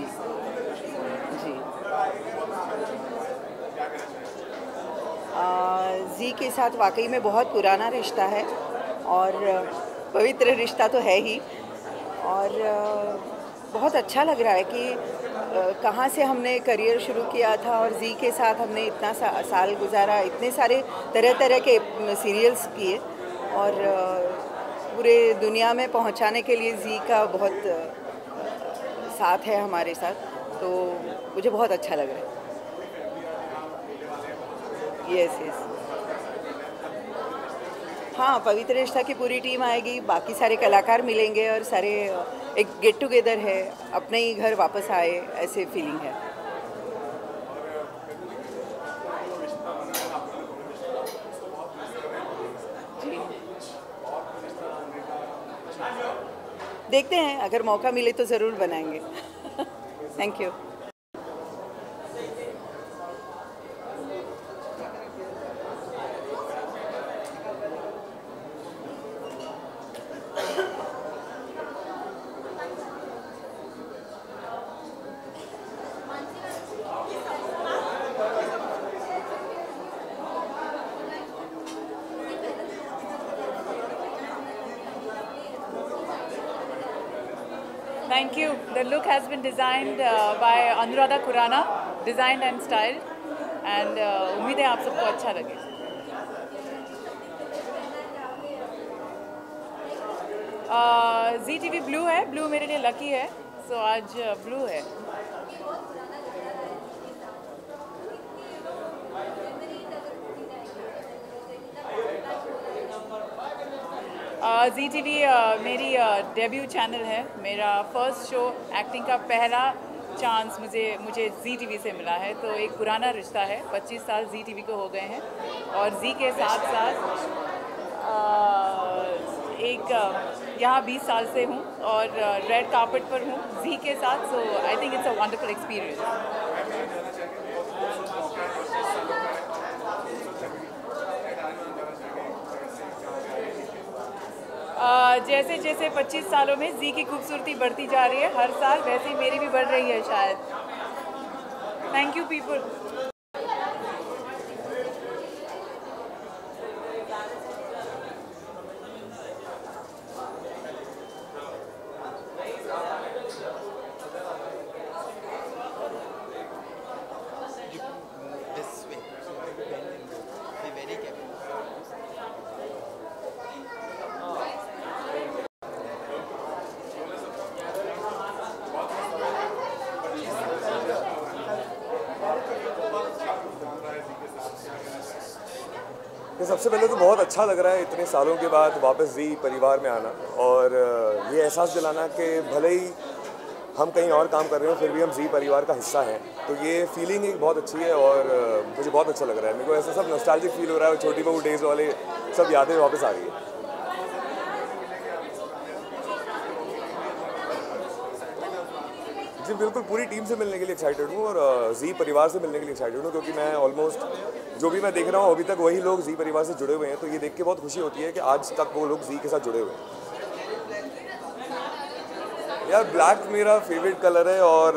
जी जी। जी के साथ वाकई में बहुत पुराना रिश्ता है और पवित्र रिश्ता तो है ही। और बहुत अच्छा लग रहा है कि कहाँ से हमने करियर शुरू किया था और जी के साथ हमने इतना साल गुजारा, इतने सारे तरह तरह के सीरियल्स किए और पूरे दुनिया में पहुँचाने के लिए जी का बहुत साथ है हमारे साथ, तो मुझे बहुत अच्छा लग रहा है। Yes yes. हाँ, पवित्र रिश्ता की पूरी टीम आएगी, बाकी सारे कलाकार मिलेंगे और सारे एक गेट टुगेदर है, अपने ही घर वापस आए ऐसे फीलिंग है। जी, देखते हैं, अगर मौका मिले तो ज़रूर बनाएंगे। Thank you. Thank you. The look has been designed by Anuradha Khurana, designed and styled, and उम्मीद है आप सबको अच्छा लगे। ZTV ब्लू है, ब्लू मेरे लिए लकी है, सो आज ब्लू है। ZTV मेरी डेब्यू चैनल है, मेरा फर्स्ट शो, एक्टिंग का पहला चांस मुझे ZTV से मिला है, तो एक पुराना रिश्ता है। 25 साल ZTV को हो गए हैं और जी के साथ साथ एक यहाँ 20 साल से हूँ और रेड कार्पेट पर हूँ जी के साथ, so I think it's a wonderful experience. जैसे जैसे 25 सालों में जी की खूबसूरती बढ़ती जा रही है हर साल, वैसे ही मेरी भी बढ़ रही है शायद। Thank you people. सबसे पहले तो बहुत अच्छा लग रहा है इतने सालों के बाद वापस जी परिवार में आना और ये एहसास दिलाना कि भले ही हम कहीं और काम कर रहे हो फिर भी हम जी परिवार का हिस्सा हैं, तो ये फीलिंग एक बहुत अच्छी है और मुझे बहुत अच्छा लग रहा है। मेरे को ऐसा सब नॉस्टैल्जिक फील हो रहा है, छोटी बहू डेज वाले सब यादें वापस आ रही है। जी बिल्कुल, पूरी टीम से मिलने के लिए एक्साइटेड हूँ और जी परिवार से मिलने के लिए एक्साइटेड हूँ, क्योंकि मैं ऑलमोस्ट जो भी मैं देख रहा हूँ अभी तक वही लोग जी परिवार से जुड़े हुए हैं, तो ये देख के बहुत खुशी होती है कि आज तक वो लोग जी के साथ जुड़े हुए हैं। यार ब्लैक मेरा फेवरेट कलर है और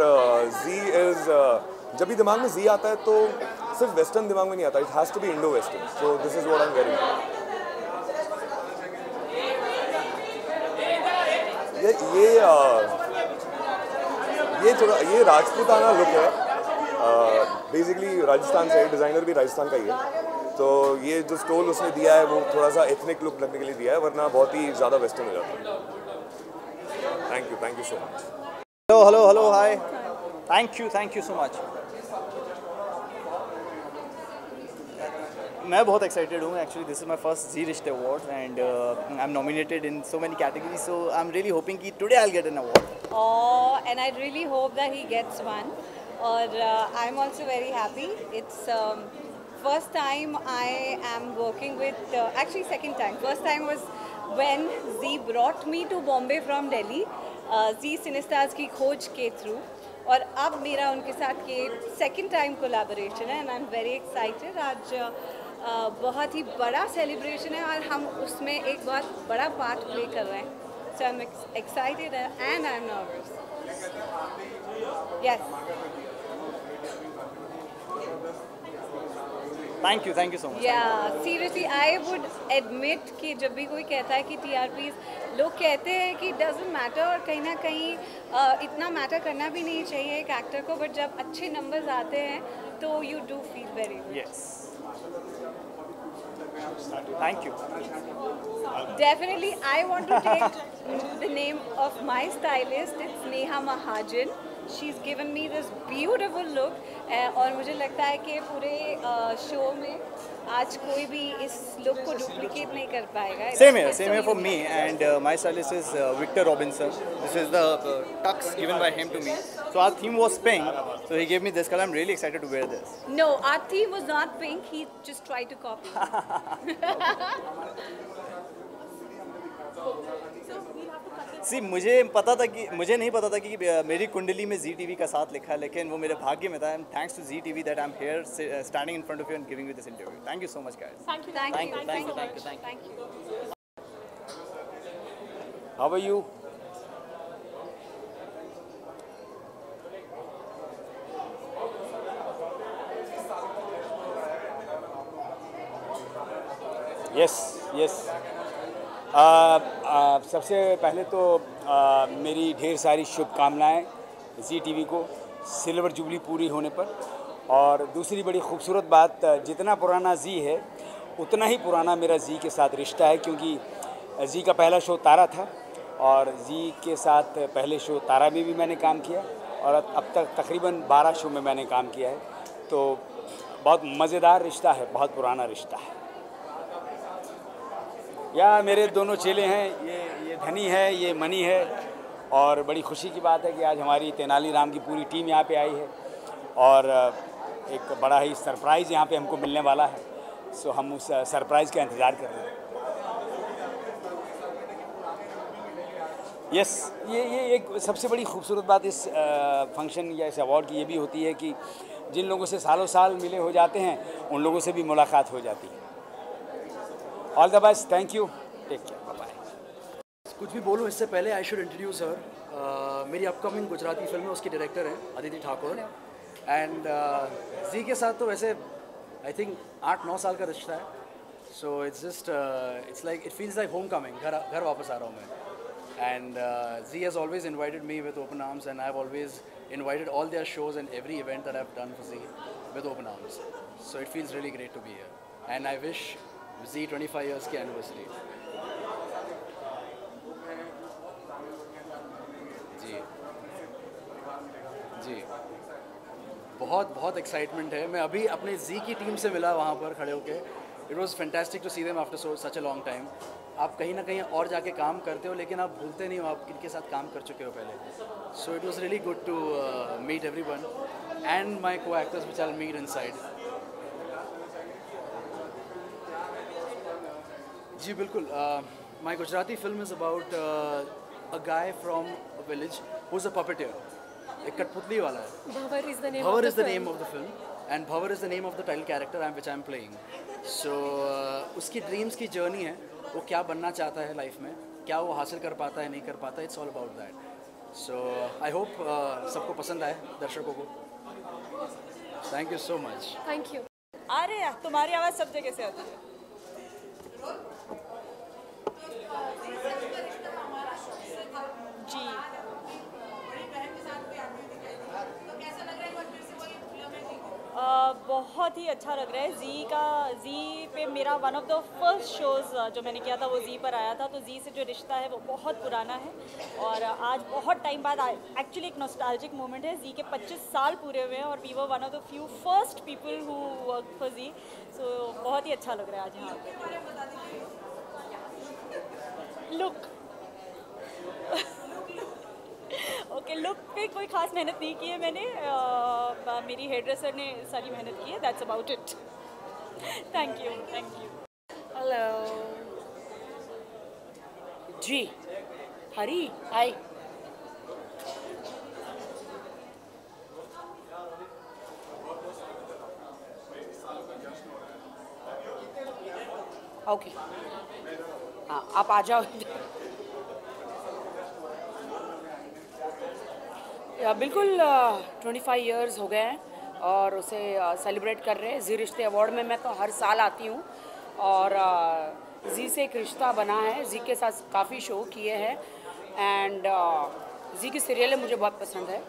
जी इज़ जब भी दिमाग में जी आता है तो सिर्फ वेस्टर्न दिमाग में नहीं आता, it has to be Indo western, so this is what I am wearing. ये राजपूताना लुक है, बेसिकली राजस्थान से, डिज़ाइनर भी राजस्थान का ही है, तो ये जो स्टोल उसने दिया है वो थोड़ा सा एथनिक लुक लगने के लिए दिया है, वरना बहुत ही ज़्यादा वेस्टर्न हो जाता है। Thank you so much. Hello hi, thank you so much. मैं बहुत एक्साइटेड हूँ actually, this is my first Zee Rishtey award and I am nominated in so many categories, so I am really hoping कि today I will get an award and I really hope that he gets one और I am also very happy. It's first time I am working with actually second time. First time was when Z brought me to Bombay from Delhi, Z Cinestars की खोज के through, और अब मेरा उनके साथ ये सेकेंड टाइम कोलैबोरेशन है and I am very excited. आज बहुत ही बड़ा सेलिब्रेशन है और हम उसमें एक बहुत बड़ा पार्ट प्ले कर रहे हैं, So I'm excited and I'm nervous. Yes. Thank you so much. Yeah, seriously, I would admit कि जब भी कोई कहता है कि TRPs, लोग कहते हैं कि doesn't matter और कहीं ना कहीं इतना मैटर करना भी नहीं चाहिए एक एक्टर को, बट जब अच्छे नंबर्स आते हैं तो you do feel very good. Yes. Thank you. Definitely, I want to take the name of my stylist. It's Neha Mahajan. She's given me this beautiful look. और मुझे लगता है कि पूरे शो में आज कोई भी इस लुक को डुप्लीकेट नहीं कर पाएगा. Same here for me. And my stylist is Victor Robinson. This is the tux given by him to me. So our theme was pink. So he gave me this color. I'm really excited to wear this. No, our theme was not pink. He just tried to copy. See, मुझे नहीं पता था कि मेरी कुंडली में ZTV का साथ लिखा है, लेकिन वो मेरे भाग्य में था. And thanks to ZTV that I'm here standing in front of you and giving you this interview. Thank you so much, guys. Thank you. How are you? Yes. सबसे पहले तो मेरी ढेर सारी शुभकामनाएं ZTV को सिल्वर जुबली पूरी होने पर. और दूसरी बड़ी खूबसूरत बात, जितना पुराना जी है उतना ही पुराना मेरा जी के साथ रिश्ता है, क्योंकि जी का पहला शो तारा था और जी के साथ पहले शो तारा में भी मैंने काम किया और अब तक तकरीबन 12 शो में मैंने काम किया है. तो बहुत मज़ेदार रिश्ता है, बहुत पुराना रिश्ता है. या मेरे दोनों चेले हैं, ये धनी है, ये मनी है. और बड़ी खुशी की बात है कि आज हमारी तेनालीराम की पूरी टीम यहाँ पे आई है और एक बड़ा ही सरप्राइज़ यहाँ पे हमको मिलने वाला है. सो हम उस सरप्राइज़ का इंतज़ार कर रहे हैं. यस, ये एक सबसे बड़ी खूबसूरत बात इस फंक्शन या इस अवार्ड की ये भी होती है कि जिन लोगों से सालों साल मिले हो जाते हैं उन लोगों से भी मुलाकात हो जाती है. All the best, thank you, take care, bye bye. कुछ भी बोलूँ इससे पहले आई शुड इंट्रोड्यूस हर. मेरी अपकमिंग गुजराती फिल्म है, उसके डायरेक्टर हैं अदिति ठाकुर. एंड जी के साथ तो वैसे आई थिंक 8-9 साल का रिश्ता है. So it's just it's like it feels like homecoming, घर वापस आ रहा हूँ मैं. And Zee has always invited me with open arms and I have always invited all their shows and every event that I have done for Zee with open arms. So it feels really great to be here and I wish Zee 25 years की anniversary. Zee बहुत excitement है. मैं अभी अपने जी की team से मिला वहाँ पर खड़े होके. It was fantastic to see them after such a long time. आप कहीं ना कहीं और जाके काम करते हो लेकिन आप भूलते नहीं हो आप किनके साथ काम कर चुके हो पहले. So it was really good to meet everyone and my co actors which I will meet inside. जी बिल्कुल. My Gujarati film is about a guy from a village who is a puppeteer. एक कठपुतली वाला है. Bhavar is the name of the film and Bhavar is the name of the title character which I am playing. So उसकी dreams की journey है, वो क्या बनना चाहता है लाइफ में, क्या वो हासिल कर पाता है नहीं कर पाता. It's all about that. So I hope सबको पसंद आए, दर्शकों को. Thank you so much. Thank you. अरे तुम्हारी आवाज़ सब जगह से आती है. जी बहुत ही अच्छा लग रहा है. जी पे मेरा one of the first shows जो मैंने किया था वो जी पर आया था. तो जी से जो रिश्ता है वो बहुत पुराना है और आज बहुत टाइम बाद एक्चुअली एक नॉस्टैल्जिक मोमेंट है. जी के 25 साल पूरे हुए हैं और we were one of the few first people who work for Zee. So बहुत ही अच्छा लग रहा है आज यहाँ पे. लुक ओके, लुक पे कोई खास मेहनत नहीं की है मैंने. मेरी हेयर ड्रेसर ने सारी मेहनत की है. That's about it. Thank you. Hello ji. Hari hi. Okay हाँ, आप आ जाओ. बिल्कुल 25 इयर्स हो गए हैं और उसे सेलिब्रेट कर रहे हैं। जी रिश्ते अवार्ड में मैं तो हर साल आती हूँ और जी से एक रिश्ता बना है। जी के साथ काफ़ी शो किए हैं एंड जी की सीरियलें मुझे बहुत पसंद है।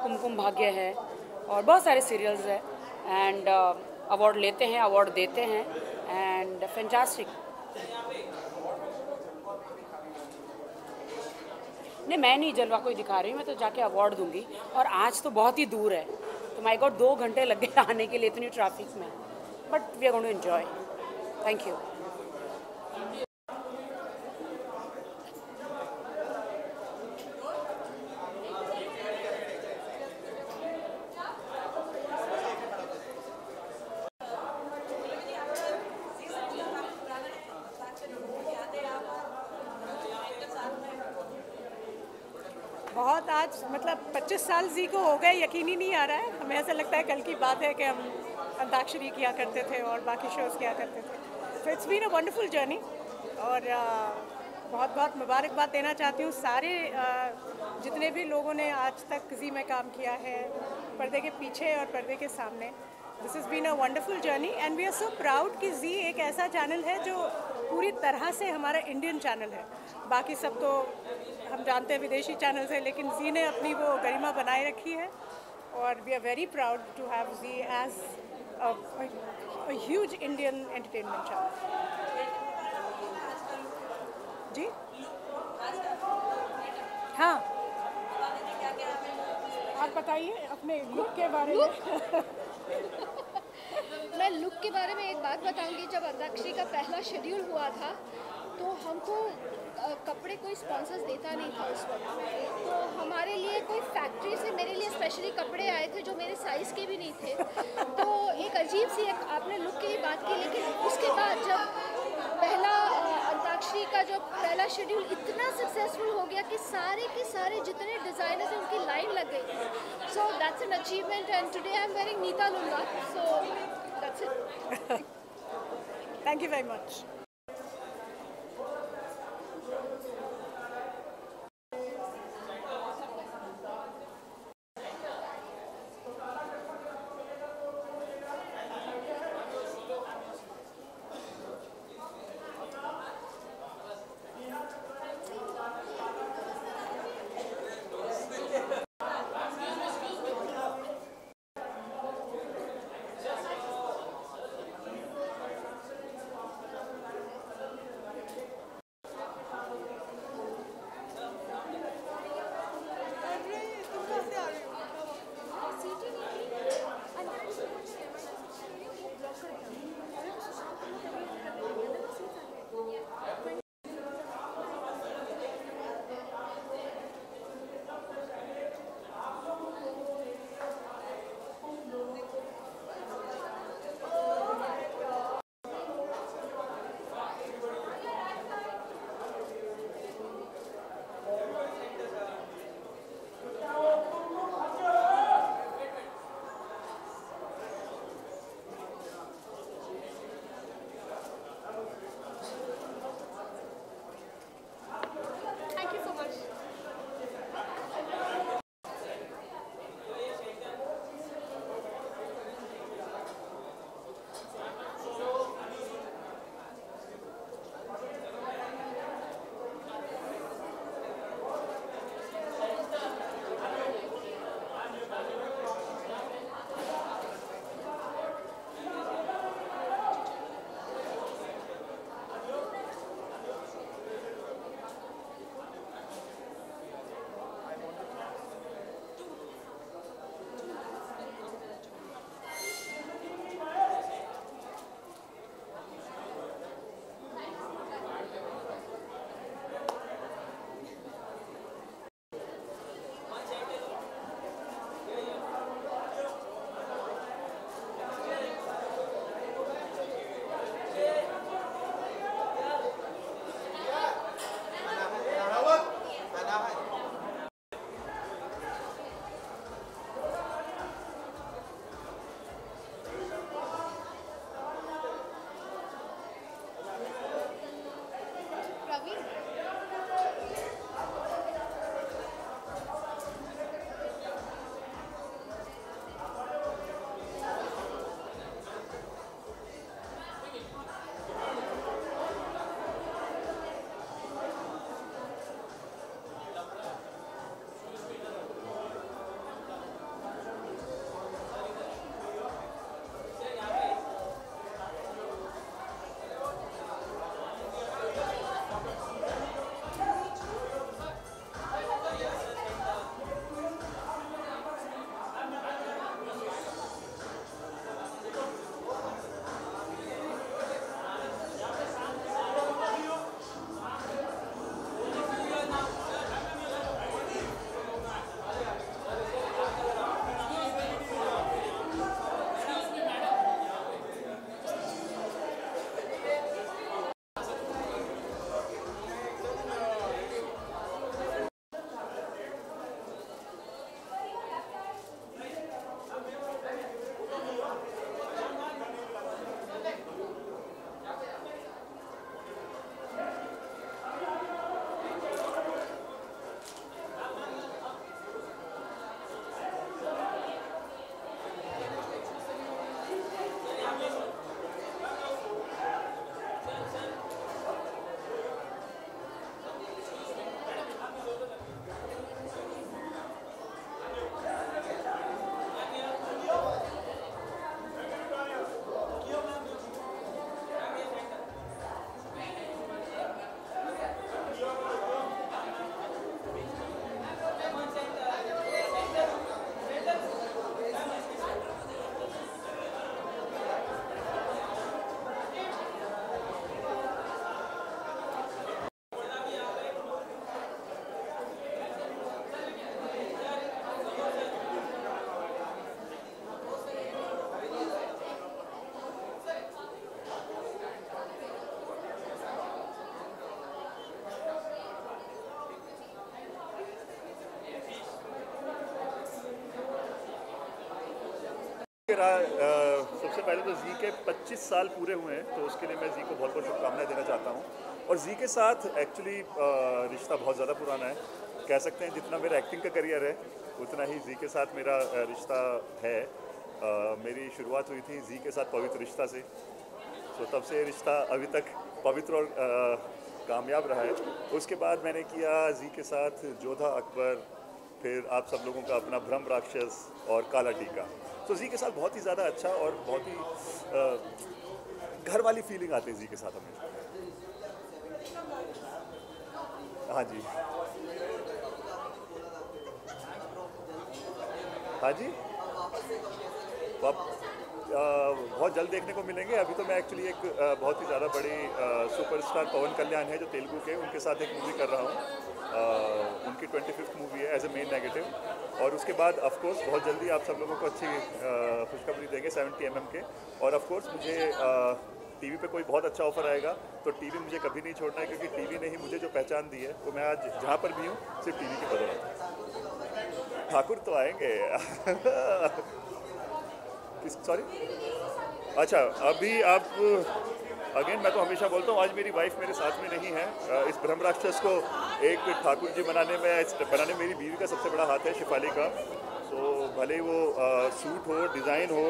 कुमकुम भाग्य है और बहुत सारे सीरियल्स हैं एंड अवार्ड लेते हैं, अवार्ड देते हैं एंड फैंटास्टिक। नहीं, मैं नहीं जलवा कोई दिखा रही हूँ, मैं तो जाके अवार्ड दूंगी। और आज तो बहुत ही दूर है तो माय गॉड 2 घंटे लग गए आने के लिए इतनी ट्रैफिक में, but we are going to enjoy. Thank you. बहुत आज मतलब 25 साल जी को हो गए, यकीन ही नहीं आ रहा है। हमें ऐसा लगता है कल की बात है कि हम अंताक्षरी किया करते थे और बाकी शोज़ किया करते थे। तो it's been a wonderful journey और बहुत बहुत मुबारकबाद देना चाहती हूँ सारे जितने भी लोगों ने आज तक जी में काम किया है, पर्दे के पीछे और पर्दे के सामने। This is been a wonderful journey and we are so proud कि जी एक ऐसा चैनल है जो पूरी तरह से हमारा इंडियन चैनल है। बाकी सब तो हम जानते हैं विदेशी चैनल्स है, लेकिन जी ने अपनी वो गरिमा बनाए रखी है और we are very proud to have Zee as a huge Indian entertainment channel. जी हाँ, आप बताइए अपने लुक के बारे में। मैं लुक के बारे में एक बात बताऊंगी। जब अंताक्षरी का पहला शेड्यूल हुआ था तो हमको कपड़े कोई स्पॉन्सर्स देता नहीं था उस वक्त, तो हमारे लिए कोई फैक्ट्री से मेरे लिए स्पेशली कपड़े आए थे जो मेरे साइज़ के भी नहीं थे। तो एक अजीब सी एक आपने लुक की बात की, लेकिन उसके बाद जब पहला अंताक्षरी का जो पहला शेड्यूल इतना सक्सेसफुल हो गया कि सारे के सारे जितने डिज़ाइनर्स हैं उनकी लाइन लग गई। So that's an achievement and today I am wearing Neeta लुंगा, so that's it. Thank you very much. मेरा सबसे पहले तो जी के 25 साल पूरे हुए हैं, तो उसके लिए मैं जी को बहुत बहुत शुभकामनाएं देना चाहता हूँ। और जी के साथ एक्चुअली रिश्ता बहुत ज़्यादा पुराना है, कह सकते हैं जितना मेरा एक्टिंग का करियर है उतना ही जी के साथ मेरा रिश्ता है। मेरी शुरुआत हुई थी जी के साथ पवित्र रिश्ता से, तो तब से रिश्ता अभी तक पवित्र और कामयाब रहा है। उसके बाद मैंने किया जी के साथ जोधा अकबर, फिर आप सब लोगों का अपना भ्रम राक्षस और काला टीका। तो जी के साथ बहुत ही ज़्यादा अच्छा और बहुत ही घर वाली फीलिंग आती है जी के साथ हमें। हाँ जी, हाँ जी, बहुत जल्द देखने को मिलेंगे। अभी तो मैं एक्चुअली एक बहुत ही ज़्यादा बड़ी सुपरस्टार पवन कल्याण है जो तेलुगु के, उनके साथ एक मूवी कर रहा हूँ। उनकी 25th मूवी है एज ए मेन नेगेटिव। और उसके बाद ऑफ कोर्स बहुत जल्दी आप सब लोगों को अच्छी खुशखबरी देंगे 70 mm के। और ऑफ कोर्स मुझे टीवी पे कोई बहुत अच्छा ऑफर आएगा तो टीवी मुझे कभी नहीं छोड़ना है, क्योंकि टीवी ने ही मुझे जो पहचान दी है वो मैं आज जहाँ पर भी हूँ सिर्फ टीवी की बदौलत। ठाकुर तो आएंगे सॉरी, अच्छा अभी आप अगेन मैं तो हमेशा बोलता हूँ, आज मेरी वाइफ मेरे साथ में नहीं है। इस ब्रह्म राक्षस को एक ठाकुर जी बनाने में मेरी बीवी का सबसे बड़ा हाथ है, शिफाली का। तो भले वो सूट हो, डिज़ाइन हो,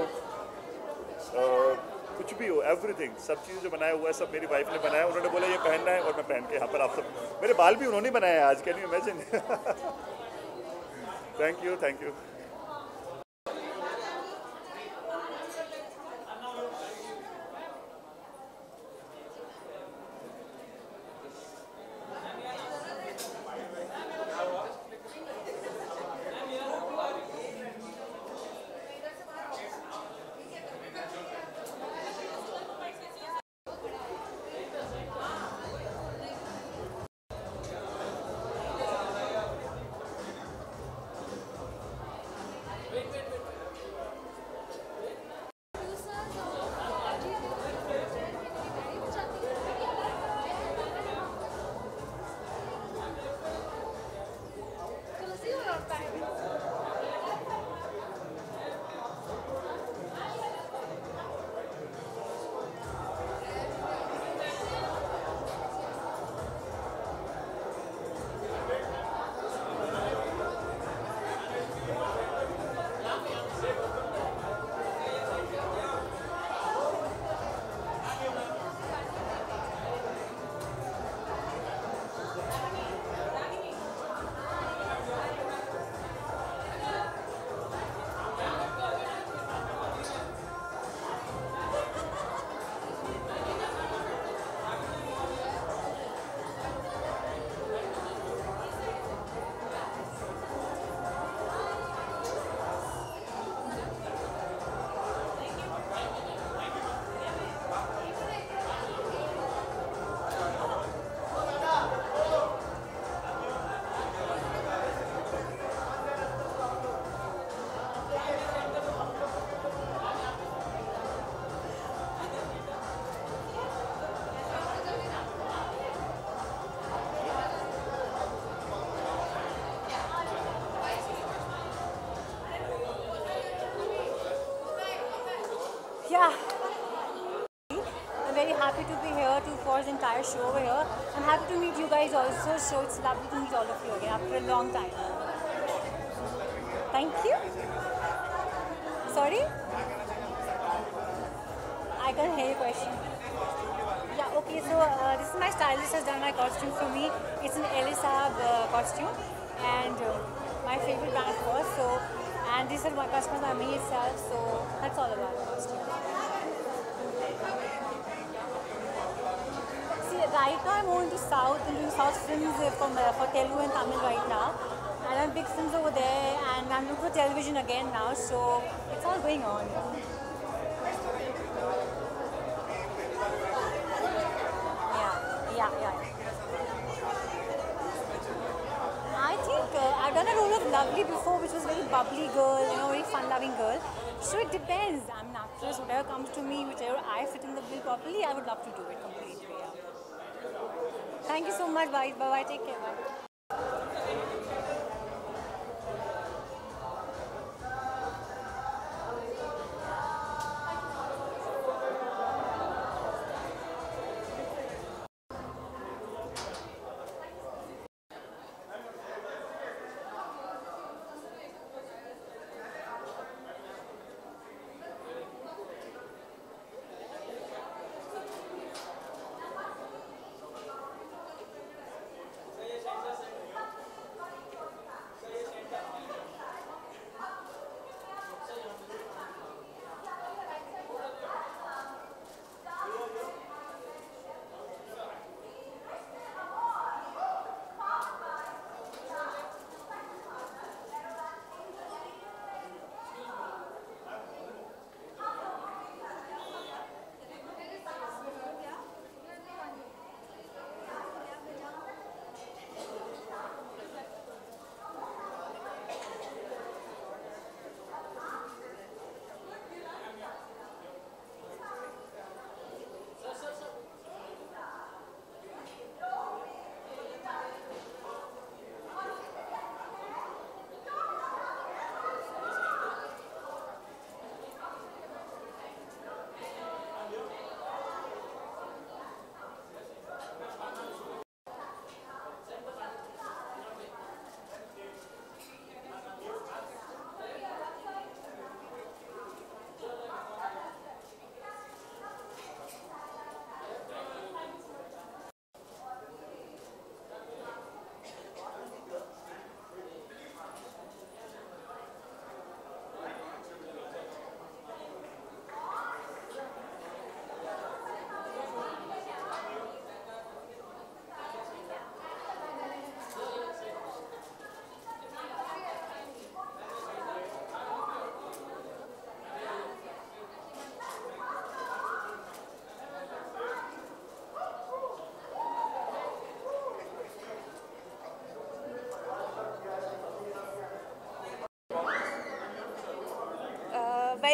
कुछ भी हो, एवरीथिंग, सब चीज़ जो बनाया हुआ है सब मेरी वाइफ ने बनाया। उन्होंने बोला ये पहनना है और मैं पहन के यहाँ पर आप सब, मेरे बाल भी उन्होंने बनाए हैं आज, can you imagine. Thank you, thank you. Yeah. I'm very happy to be here for the entire show over here. I'm happy to meet you guys also, so it's lovely to meet all of you again after a long time. Thank you. Sorry? I can't hear your question. Yeah, okay, so this is my stylist has done my costume for me. It's an Elisab costume and my favorite brand of course. So, and these are my customers by me itself, so that's all about the costume. See, right now I'm moving to South and doing South films for Telugu and Tamil right now. And I'm big films over there and I'm looking for television again now, so it's all going on. Yeah. I think I've done a role of Lovely before, which was very bubbly girl, very fun-loving girl. So it depends. I'm an actress. Whatever comes to me, whichever I fit in the bill properly, I would love to do it completely. Yeah. Thank you so much. Bye. Bye. Take care. Bye.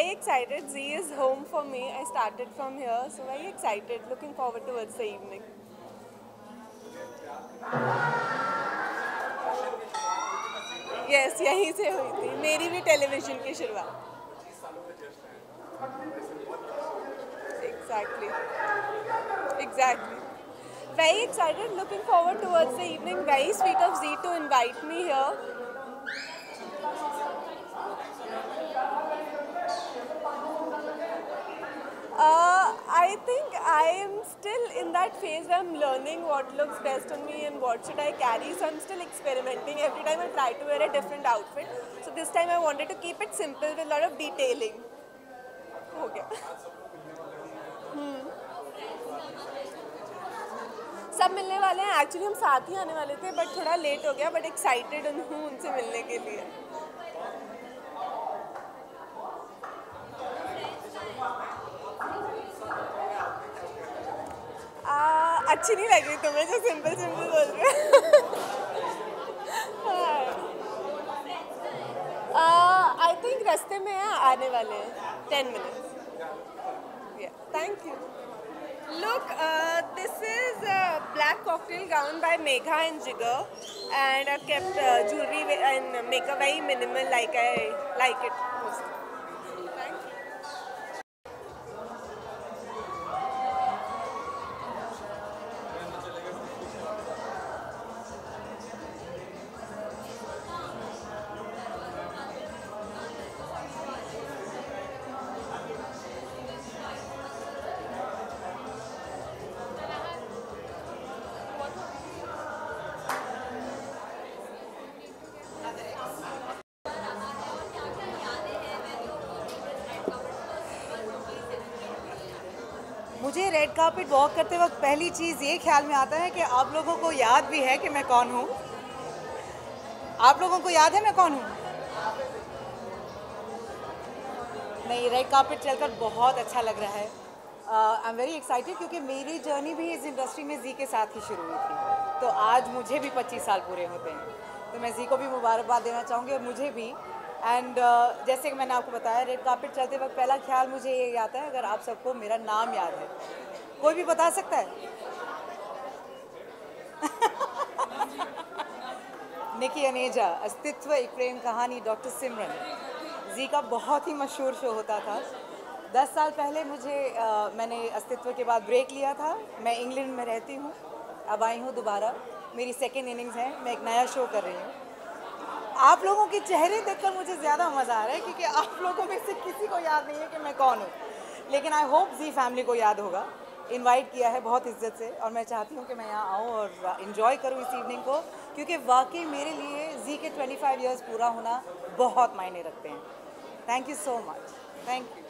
Very excited. Z is home for me. I started from here, so very excited. Looking forward towards the evening. Yes, यहीं से हुई थी. मेरी भी television की शुरुआत. Exactly. Very excited. Looking forward towards the evening. Very sweet of Z to invite me here. I think I am still in that phase where I'm learning what looks best on me and what should I carry. So I'm still experimenting. Every time I try to wear a different outfit. So this time I wanted to keep it simple with a lot of detailing. Okay. सब मिलने वाले हैं. Actually हम साथ ही आने वाले थे, but थोड़ा लेट हो गया. बट एक्साइटेड हूँ उनसे मिलने के लिए. अच्छी नहीं लग रही तुम्हें जो सिंपल सिंपल बोल रहे हो. आई थिंक रास्ते में आने वाले हैं. 10 minutes. Thank you. Look, this is a black cocktail gown by Megha and Jigar, and I've kept jewelry and makeup very minimal, like I like it most. Thank you. मुझे red carpet walk करते वक्त पहली चीज़ ये ख्याल में आता है कि आप लोगों को याद भी है कि मैं कौन हूँ. आप लोगों को याद है मैं कौन हूँ? नहीं, रेड कार्पेट चलकर बहुत अच्छा लग रहा है. आई एम वेरी एक्साइटेड क्योंकि मेरी जर्नी भी इस इंडस्ट्री में जी के साथ ही शुरू हुई थी. तो आज मुझे भी 25 साल पूरे होते हैं. तो मैं जी को भी मुबारकबाद देना चाहूँगी और मुझे भी. एंड जैसे कि मैंने आपको बताया, रेड कार्पेट चलते वक्त पहला ख्याल मुझे ये आता है, अगर आप सबको मेरा नाम याद है. कोई भी बता सकता है? निकी अनेजा, अस्तित्व एक प्रेम कहानी, डॉक्टर सिमरन. जी का बहुत ही मशहूर शो होता था. 10 साल पहले मैंने अस्तित्व के बाद ब्रेक लिया था. मैं इंग्लैंड में रहती हूँ, अब आई हूँ दोबारा. मेरी सेकेंड इनिंग्स है. मैं एक नया शो कर रही हूँ. आप लोगों के चेहरे देखकर मुझे ज़्यादा मज़ा आ रहा है क्योंकि आप लोगों में से किसी को याद नहीं है कि मैं कौन हूँ. लेकिन आई होप जी फैमिली को याद होगा. इनवाइट किया है बहुत इज्जत से और मैं चाहती हूँ कि मैं यहाँ आऊँ और इन्जॉय करूँ इस इवनिंग को, क्योंकि वाकई मेरे लिए जी के 25 इयर्स पूरा होना बहुत मायने रखते हैं. Thank you so much. Thank you.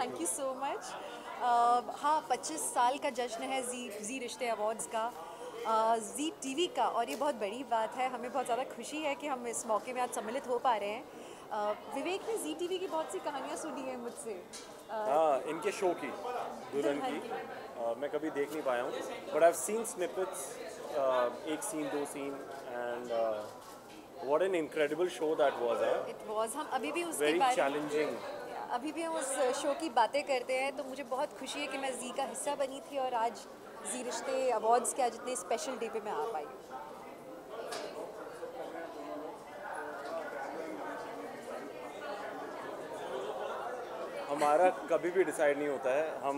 Thank you so much. हाँ, 25 साल का जश्न है जी रिश्ते अवार्ड्स का, जी टीवी का, और ये बहुत बड़ी बात है। हमें बहुत ज़्यादा खुशी है कि हम इस मौके में आज सम्मिलित हो पा रहे हैं। विवेक ने जी टीवी की बहुत सी कहानियाँ सुनी हैं मुझसे। हाँ, इनके शो की, दुल्हन की मैं कभी देख नहीं पाया हूँ, but I have seen snippets, एक सीन, दो scene, and what an incredible show that was. It was, हम अभी भी उसके वेरी बारे चैलेंजिंग, अभी भी हम उस शो की बातें करते हैं, तो मुझे बहुत खुशी है कि मैं जी का हिस्सा बनी थी और आज जी रिश्ते अवार्ड्स के आज इतने स्पेशल डे पे मैं आ पाई। हमारा कभी भी डिसाइड नहीं होता है, हम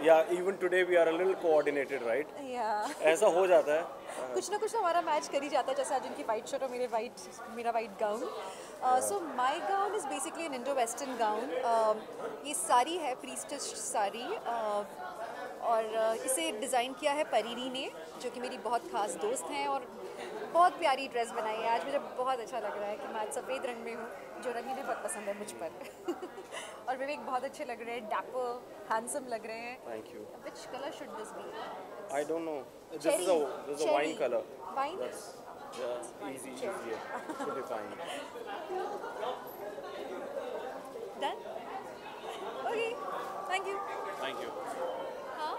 या even today we are a little coordinated, right? ऐसा हो जाता है, कुछ ना कुछ हमारा मैच कर ही जाता है, जैसे आज उनकी वाइट शर्ट और मेरा white gown. So my gown is basically N Indo western gown. ये साड़ी है, प्रीस्टिश साड़ी, और इसे डिज़ाइन किया है परिणी ने, जो कि मेरी बहुत ख़ास दोस्त हैं, और बहुत प्यारी ड्रेस बनाई है। आज मुझे बहुत अच्छा लग रहा है कि मैं आज सफ़ेद रंग में हूँ, जो रंग इन्हें बहुत पसंद है मुझ पर। और विवेक बहुत अच्छे लग रहे हैं, डैपर, हैंडसम लग रहे हैं। Thank you. Which color should this be? I don't know. This is a wine color. Wine? That's easier to define. Done? Okay. Thank you. Thank you. हाँ?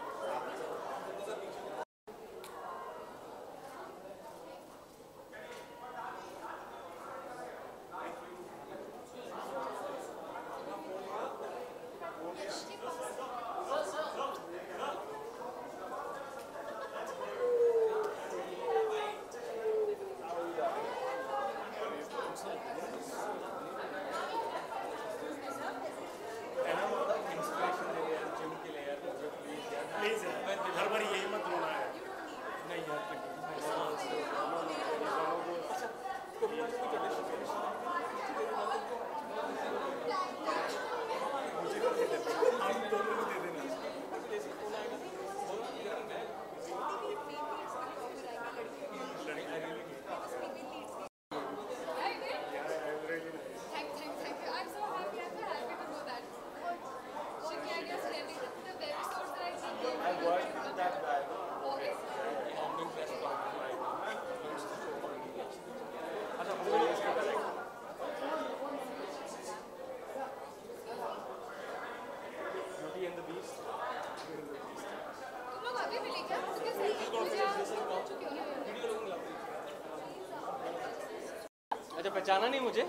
अच्छा, पहचाना नहीं मुझे?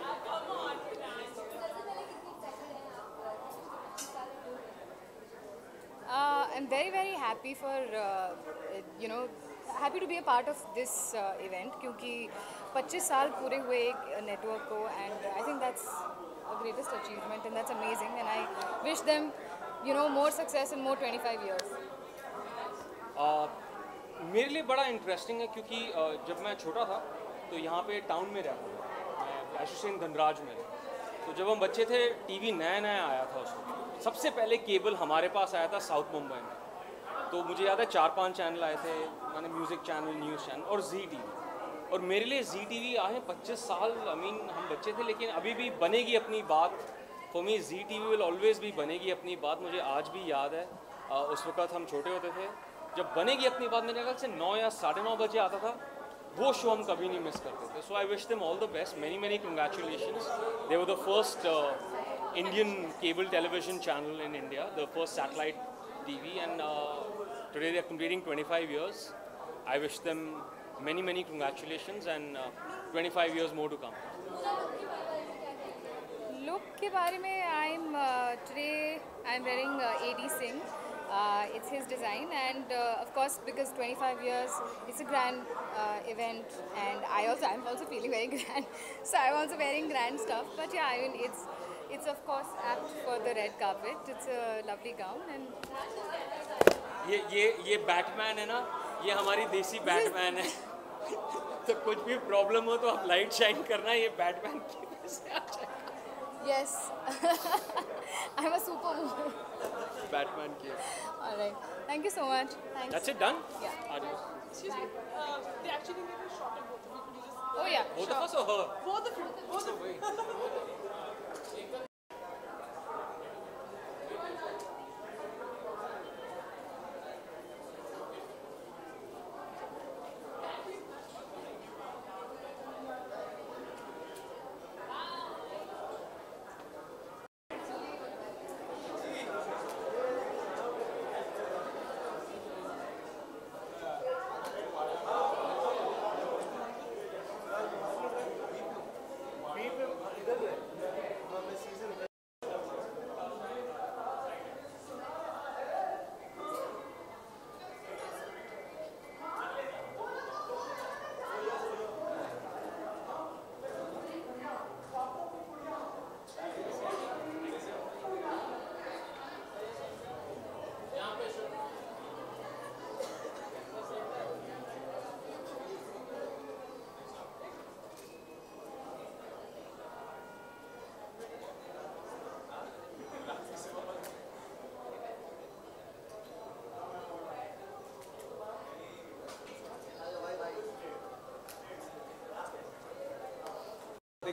I'm very happy for happy to be a part of this event, क्योंकि 25 साल पूरे हुए एक नेटवर्क को, and I think that's a greatest achievement and that's amazing, and I wish them more success and more 25 years. मेरे लिए बड़ा interesting है, क्योंकि जब मैं छोटा था तो यहाँ पे टाउन में रहता था, मैं एसोसिएशन धनराज में। तो जब हम बच्चे थे, टीवी नया आया था, उसमें सबसे पहले केबल हमारे पास आया था साउथ मुंबई में। तो मुझे याद है 4-5 चैनल आए थे, मैंने म्यूज़िक चैनल, न्यूज़ चैनल और जी टीवी। और मेरे लिए जी टीवी आए 25 साल, हम बच्चे थे, लेकिन अभी भी बनेगी अपनी बात। For me Zee TV will always भी बनेगी अपनी बात। मुझे आज भी याद है, उस वक्त हम छोटे होते थे, जब बनेगी अपनी बात मेरे ख्याल से 9 या 9:30 बजे आता था। वो शो हम कभी नहीं मिस करते थे। So I wish them all the best, many congratulations. They were the first Indian cable television channel in India, the first satellite TV, and today they are completing 25 years. I wish them many congratulations and 25 years more to come. Look के बारे में today I'm wearing AD Singh. It's his design, and of course because 25 years it's a grand event, and I'm also feeling very grand, so I'm also wearing grand stuff. But yeah, I mean it's of course apt for the red carpet. It's a lovely gown, and ये Batman है ना, ये हमारी देसी Batman है। तो कुछ भी प्रॉब्लम हो तो आप लाइट शाइन करना, ये बैटमैन की वजह से आ जाएगा। Yes, I'm a superwoman. Batman की। All right, thank you so much. Thanks. That's it, done? Yeah. Adios. Excuse me, they actually gave a shot at both of you. Could you just... Oh yeah, both of us or her? Both of you.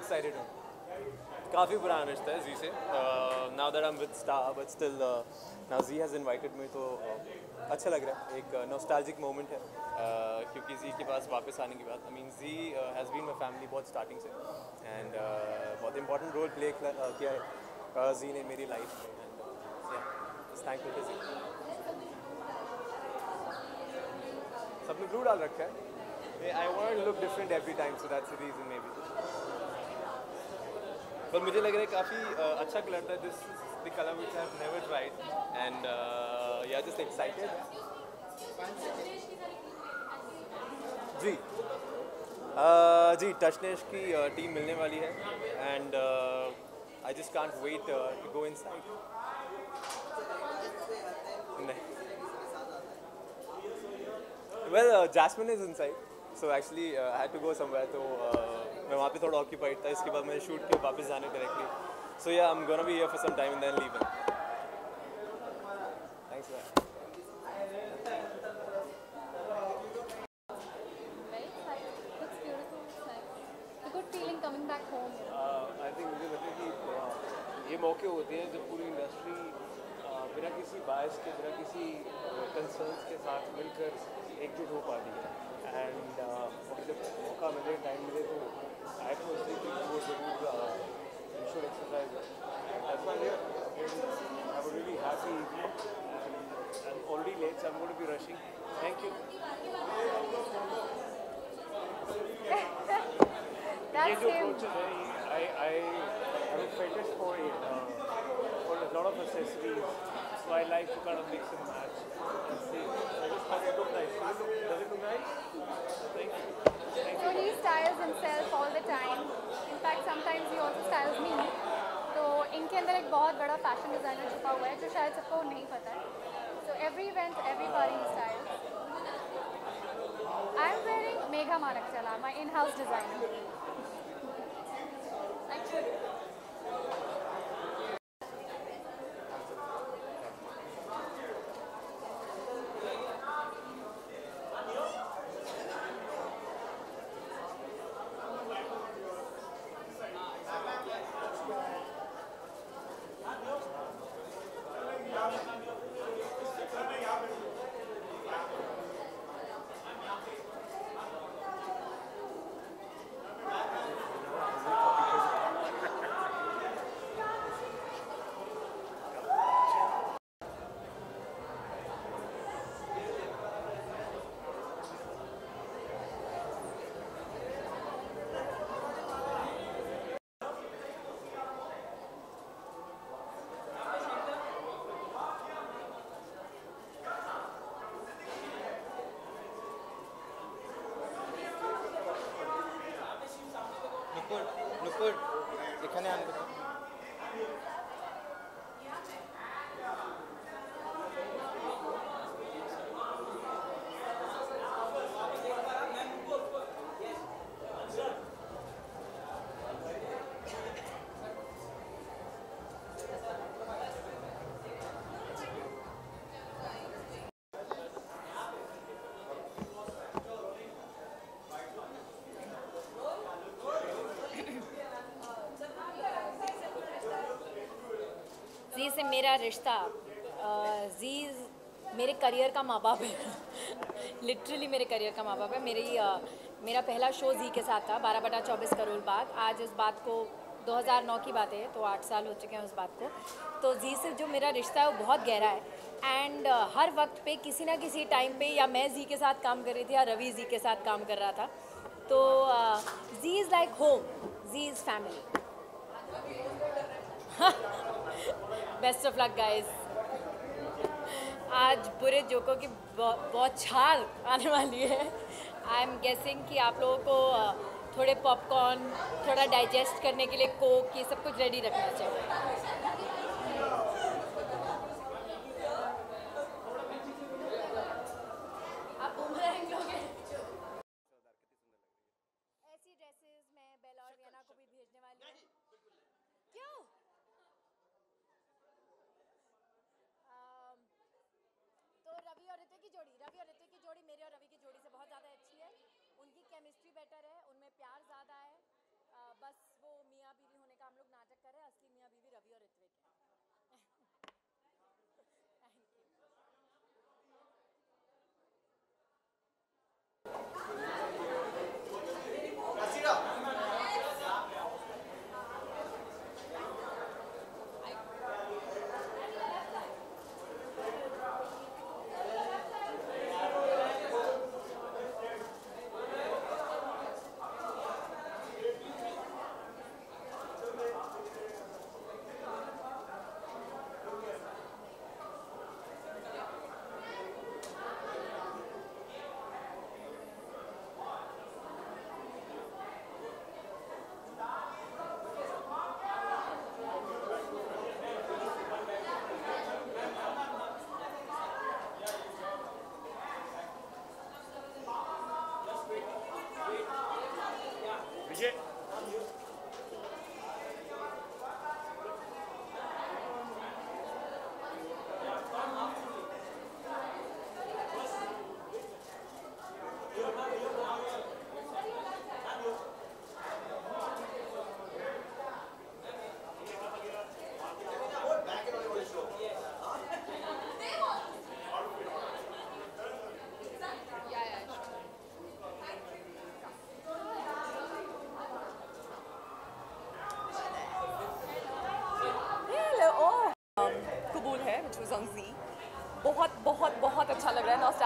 Excited हूँ। काफ़ी पुराना रिश्ता है जी से। Now that I am with Star but still now Zee has invited me, तो अच्छा लग रहा है। एक नॉस्टैल्जिक मोमेंट है क्योंकि जी के पास वापस आने के बाद, I mean Zee has been my family बहुत स्टार्टिंग से, एंड बहुत इंपॉर्टेंट रोल प्ले किया है जी ने मेरी लाइफ में, एंड थैंकफुल टू जी। सबने ब्लू डाल रखा है। I want to look different every time, so that's the reason maybe. पर मुझे लग रहा है काफ़ी अच्छा कलर था। This is the colour which I have never tried, and yeah just excited. जी जी टचनेश की टीम मिलने वाली है, and I just can't wait to go inside. नहीं, well Jasmine is inside, so actually I had to go somewhere, तो मैं वहाँ पे थोड़ा ऑक्यूपाइड था। इसके बाद मैंने शूट किया, वापस जाने directly. So yeah I am gonna be here for some time and then leaving. Thanks ma'am. I think मुझे लगता है कि ये मौके होते हैं जब पूरी इंडस्ट्री बिना किसी बायस के, बिना किसी कंसर्न्स के साथ मिलकर एकजुट हो पाती है, एंड जब मौका मिले, टाइम मिले, तो आई पर्सनली थिंक वो जरूर should exercise it. That's why I have a really happy evening, and I'm already late, so I'm going to be rushing. Thank you. ये जो approaches है, I have a fetish for it, for a lot of accessories, so I like to kind of mix and match and see. I just thought it looked nice. Does it look nice? Thank you. So he styles himself all the time. In fact, sometimes he also styles me. तो इनके अंदर एक बहुत बड़ा fashion designer छुपा हुआ है जो शायद सबको नहीं पता है. So every event, every party he styles. I'm wearing Megha Manakchala, my in-house designer. Actually. নুপুর এখানে আনবে তো। जी से मेरा रिश्ता, जी मेरे करियर का माँ बाप है लिटरली मेरे करियर का माँ बाप है। मेरा पहला शो जी के साथ था 12/24 करोल बाग। आज उस बात को 2009 की बात है, तो 8 साल हो चुके हैं उस बात को। तो जी से जो मेरा रिश्ता है वो बहुत गहरा है, एंड हर वक्त पे किसी ना किसी टाइम पे या मैं जी के साथ काम कर रही थी या रवि जी के साथ काम कर रहा था। तो Zee is like home, Zee is family. Best of luck guys. आज बुरे जोकों की बहुत छाल आने वाली है। आई एम गेसिंग कि आप लोगों को थोड़े पॉपकॉर्न, थोड़ा डाइजेस्ट करने के लिए कोक, ये सब कुछ रेडी रखना चाहिए। आप बूमरैंग लोगे। ऐसी ड्रेसेस मैं बेला और रियाना को भी भेजने वाली हूँ। क्यों? तो रवि और ऋतिक की जोड़ी मेरे और रवि की जोड़ी से बहुत ज़्यादा अच्छी है। उनकी केमिस्ट्री बेटर है, उनमें प्यार ज़्यादा है। बस वो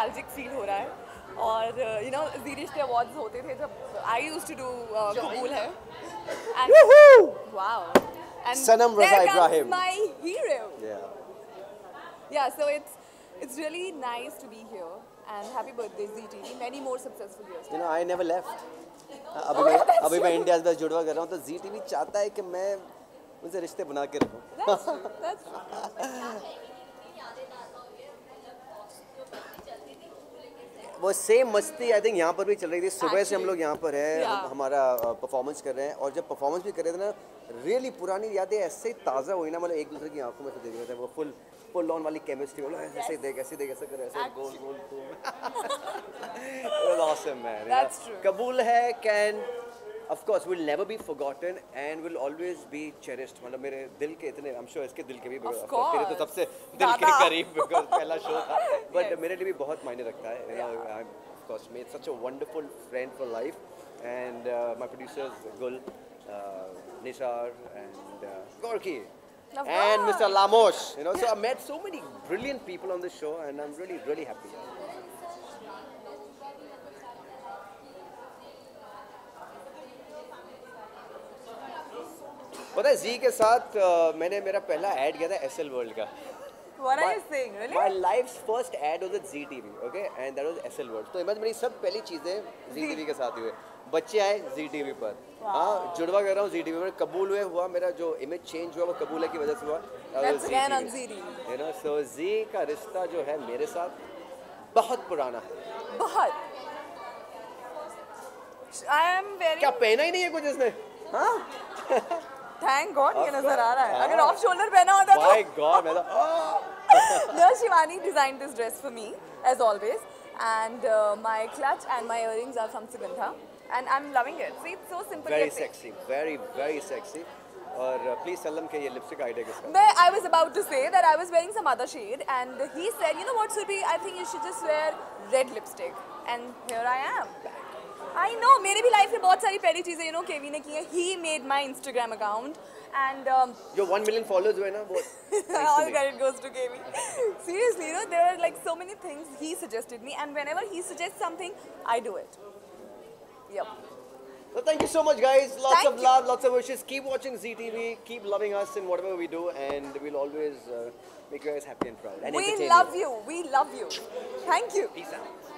नॉस्टैल्जिक फील हो रहा है और you know ji Rishtey awards होते थे जब आई यूज्ड टू डू कबूल है and wow and Sanam Raza Ibrahim. my hero. Yeah. So it's really nice to be here and happy birthday ZTV. Many more successful years. You know, I never left. that's अभी मैं true. India से जुड़वा कर रहा हूँ तो ZTV चाहता है कि मैं उनसे रिश्ते बना के रखूँ. That's true. That's true. वो सेम मस्ती आई थिंक यहाँ पर भी चल रही थी. सुबह से हम लोग यहाँ पर हैं, Yeah. हमारा परफॉर्मेंस कर रहे हैं और जब परफॉर्मेंस भी कर रहे थे ना रियली पुरानी यादें ऐसे ही ताज़ा हुई ना, मतलब एक दूसरे की आंखों में से देख रहे थे. वो फुल ऑन वाली केमिस्ट्री, बोला ऐसे देख ऐसे कर ऐसे गोल गोल It was awesome, man. That's true. कबूल है can of course will never be forgotten and will always be cherished. मतलब मेरे दिल के इतने, I'm sure इसके दिल के भी, Of तेरे तो course. सबसे दिल के दादा. करीब because पहला शो था, but मेरे लिए भी बहुत मायने रखता है. You know, I've of course made such a wonderful friend for life and my producers Gul, Nishar and Gorky. Of And Mr. course. Lamos, you know, so I met so many brilliant people on this show and I'm really happy. पता है जी के साथ मैंने मेरा पहला add किया था SL World का. What are you saying? Really? My life's first ad was at ZTV, okay, and that was SL World. तो इमेज मेरी सब पहली चीजें ZTV के साथ हुए. बच्चे आए ZTV पर, हाँ जुड़वा कर रहा हूँ ZTV पर. कबूल हुआ मेरा जो इमेज चेंज हुआ वो कबूल है की वजह से हुआ. That's again on ZTV. You know, so Z का रिश्ता जो है मेरे साथ बहुत पुराना है. बहुत. I am very. क्या पहना ही नहीं है कुछ इसने? हाँ? Thank God ये Of नजर आ रहा है. course. अगर ऑफ शोल्डर पहना होता तो. My God, मैं तो No, Shivani designed this dress for me as always, and my clutch and my earrings are from Sugandha, and I'm loving it. See, it's so simple. very yet sexy, very sexy. और please tell them कि ये lipstick idea किसका है? I was about to say that I was wearing some other shade, and he said, you know what, Surbhi, I think you should just wear red lipstick, and here I am. I know, मेरे भी life में बहुत सारी पहली चीजें, you know, केवी ने की है. He made my Instagram account, and जो 1 million followers हुए ना वो all credit goes to KV. Seriously, you know, there are like so many things he suggested me, and whenever he suggests something, I do it. Yep. So thank you so much, guys. Lots Thank of you. love, lots of wishes. Keep watching ZTV. Keep loving us in whatever we do, and we'll always make you guys happy and proud. And We entertain love you. We love you. Thank you. Peace out.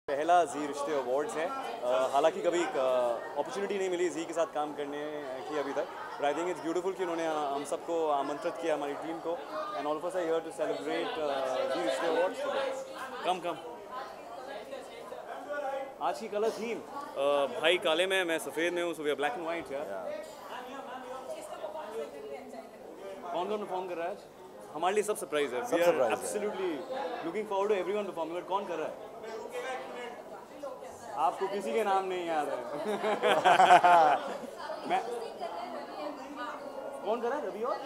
पहला जी Rishtey awards है. हालांकि कभी opportunity नहीं मिली जी के साथ काम करने की अभी तक, but I think it's beautiful कि उन्होंने हम सबको आमंत्रित किया, हमारी टीम को, and all of us are here to celebrate Zee Rishtey awards. कम आज की कलर थीम भाई काले में, मैं सफ़ेद में हूँ, so we are black and white यार. कौन परफॉर्म कर रहा है आज? हमारे लिए सब सरप्राइज है. We are absolutely looking forward to everyone performing. But कौन कर रहा है? आपको किसी के नाम नहीं याद है। मैं कौन कर रहा है? रवि और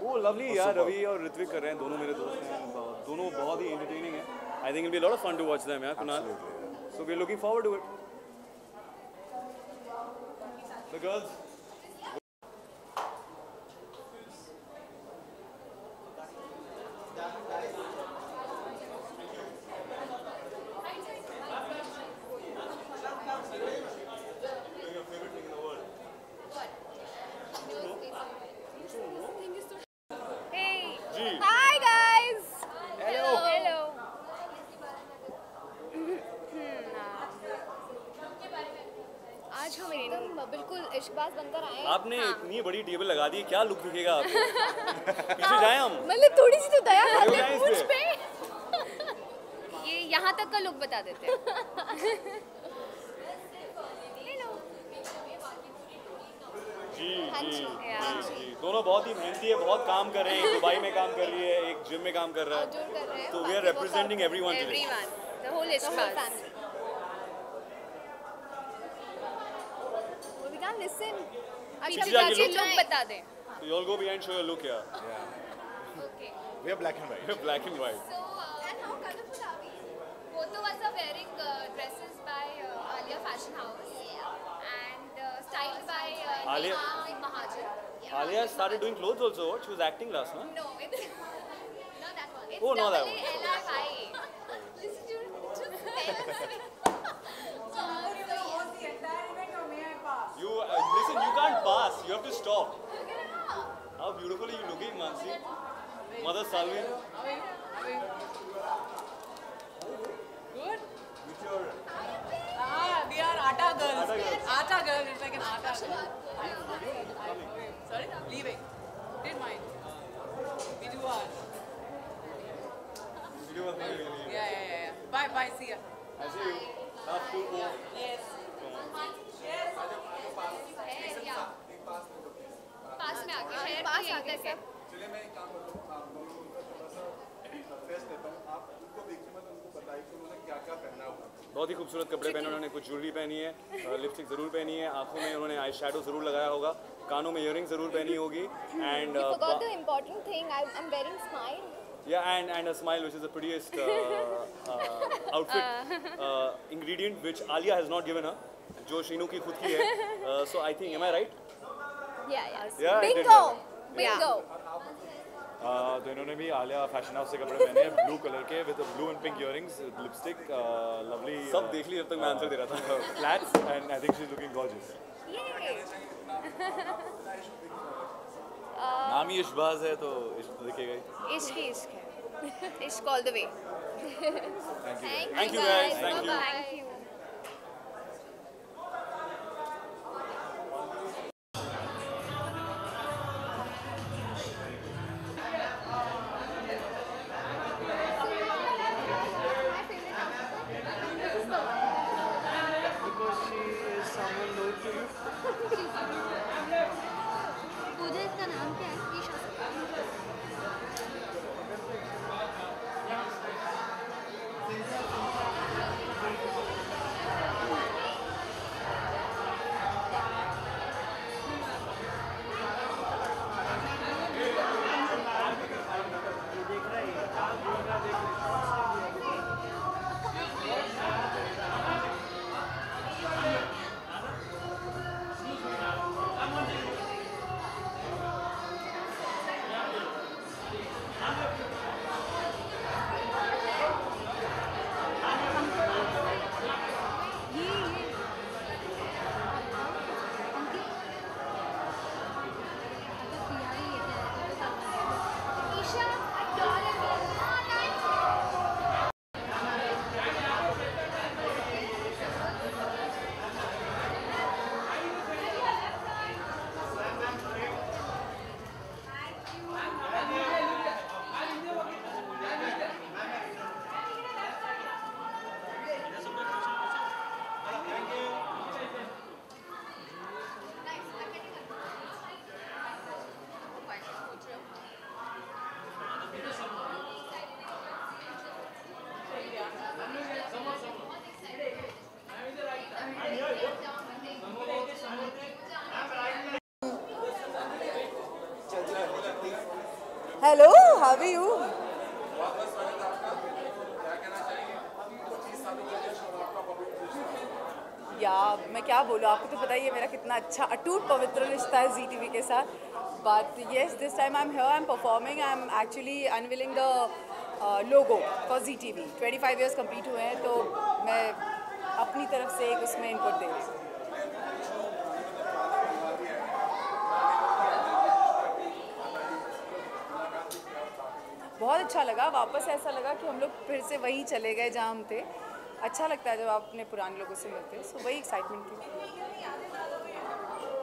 वो लवली यार, रवि और ऋत्विक कर रहे हैं, दोनों मेरे दोस्त हैं, दोनों बहुत ही एंटरटेनिंग है। I think it will be lot of fun to watch them यार Kunal, so we are looking forward to it. The girls Hi guys. Hello. Hello. आज हम एकदम बिल्कुल इश्कबाज बनकर आए हैं। आपने इतनी बड़ी टेबल लगा दी, क्या लुक दिखेगा आपको? पीछे जाएं हम? मतलब थोड़ी सी तो दया कर हो ले जाए इस मुझ पे। पे। ये यहाँ तक का लुक बता देते हैं। जी हाँ जी जी, जी हाँ जी, दोनों बहुत ही मेहनती है, बहुत काम कर रहे हैं। दुबई में काम कर रही है, एक जिम में काम कर रहा है, तो we are representing everyone today. Everyone, the whole Ishqbaz. Well, we can't listen. पीछे अच्छा, जाके पीछे look। look बता दें। So you all go behind, show your look here. Okay. We are black and white. We are black and white. So, and how colorful are we? Both of us are wearing dresses by Alia Fashion House and styled by Alia- Neha Mahajan. Alia started doing clothes also. What? She was acting last, no? No, it's not that one. It's Oh, not that one. AALIY. Just You listen. You can't pass. You have to stop. How beautiful are you looking, Mansi? Mother Salvi. Good. With your We are Atta girls. Atta girls. Atta girls. It's like an Atta girl. Sorry, leaving. Didn't mind. We do our. Yeah. Bye, bye. See ya. I see you. Last two more. Yes. पास में आके शहर पास आ गए सब। चलिए मैं एक काम करता हूँ, आपको थोड़ा सा फेस देता हूँ, आप उनको देखिए, मैं उनको बताइए कि उन्होंने क्या क्या पहना हुआ है। बहुत ही खूबसूरत कपड़े पहने उन्होंने, कुछ ज्वेलरी पहनी है, लिपस्टिक जरूर पहनी है, आंखों में उन्होंने आई शेडो जरूर लगाया होगा, कानों में इयरिंग जरूर पहनी होगी, and You forgot the important thing. I'm wearing smile. yeah, and a smile, which is the prettiest outfit ingredient which Alia has not given her, जो शीनू की खुद की है. So I think, am I right? Yeah. Yeah, I did Bingo. that. Bingo. तो इन्होंने भी Alia fashion house से कपड़े पहने हैं, ब्लू कलर के, with blue and pink earrings, lipstick, lovely. सब देख ली, जब तक मैं आंसर दे रहा था. Flats, and I think she is looking gorgeous. नाम ही इश्कबाज है तो इश्क तो दिखेगा ही. इश्क ही इश्क है. इश्क all the way. Thank you guys. Thank you. Bye. पूजा इसका नाम क्या है? Isha. Hello, how are you? या मैं क्या बोलूँ, आपको तो पता ही है मेरा कितना अच्छा अटूट पवित्र रिश्ता है जी टीवी के साथ. But yes, this time I am here, I am performing, I am actually unveiling the logo for Zee TV. 25 years complete हुए हैं, तो मैं अपनी तरफ से एक उसमें इनपुट दे रही हूँ. बहुत अच्छा लगा, वापस ऐसा लगा कि हम लोग फिर से वहीं चले गए जहाँ हम थे. अच्छा लगता है जब आप अपने पुराने लोगों से मिलते हैं. सो वही एक्साइटमेंट थी.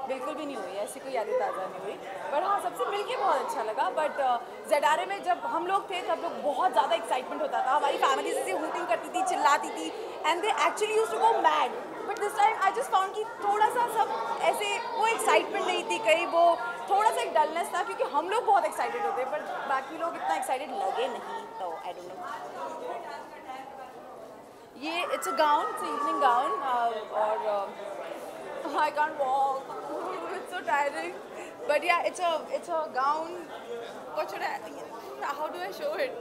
बिल्कुल भी नहीं हुई, ऐसी कोई यादें ताज़ा नहीं हुई. बट हाँ, सबसे मिलके बहुत अच्छा लगा. बट ज़ेडारे में जब हम लोग थे तब लोग बहुत ज़्यादा एक्साइटमेंट होता था. हमारी फैमिली से हूटिंग करती थी, चिल्लाती थी, and they actually used to go mad. But this time I just found कि थोड़ा सा सब ऐसे वो एक्साइटमेंट नहीं थी, कहीं वो थोड़ा सा एक डलनेस था, क्योंकि हम लोग बहुत एक्साइटेड होते हैं बट बाकी लोग इतना एक्साइटेड लगे नहीं. तो आई डोंट नो. ये it's a gown, it's evening gown, और I can't walk, it's so tiring. But yeah it's a gown. What should how do I show it?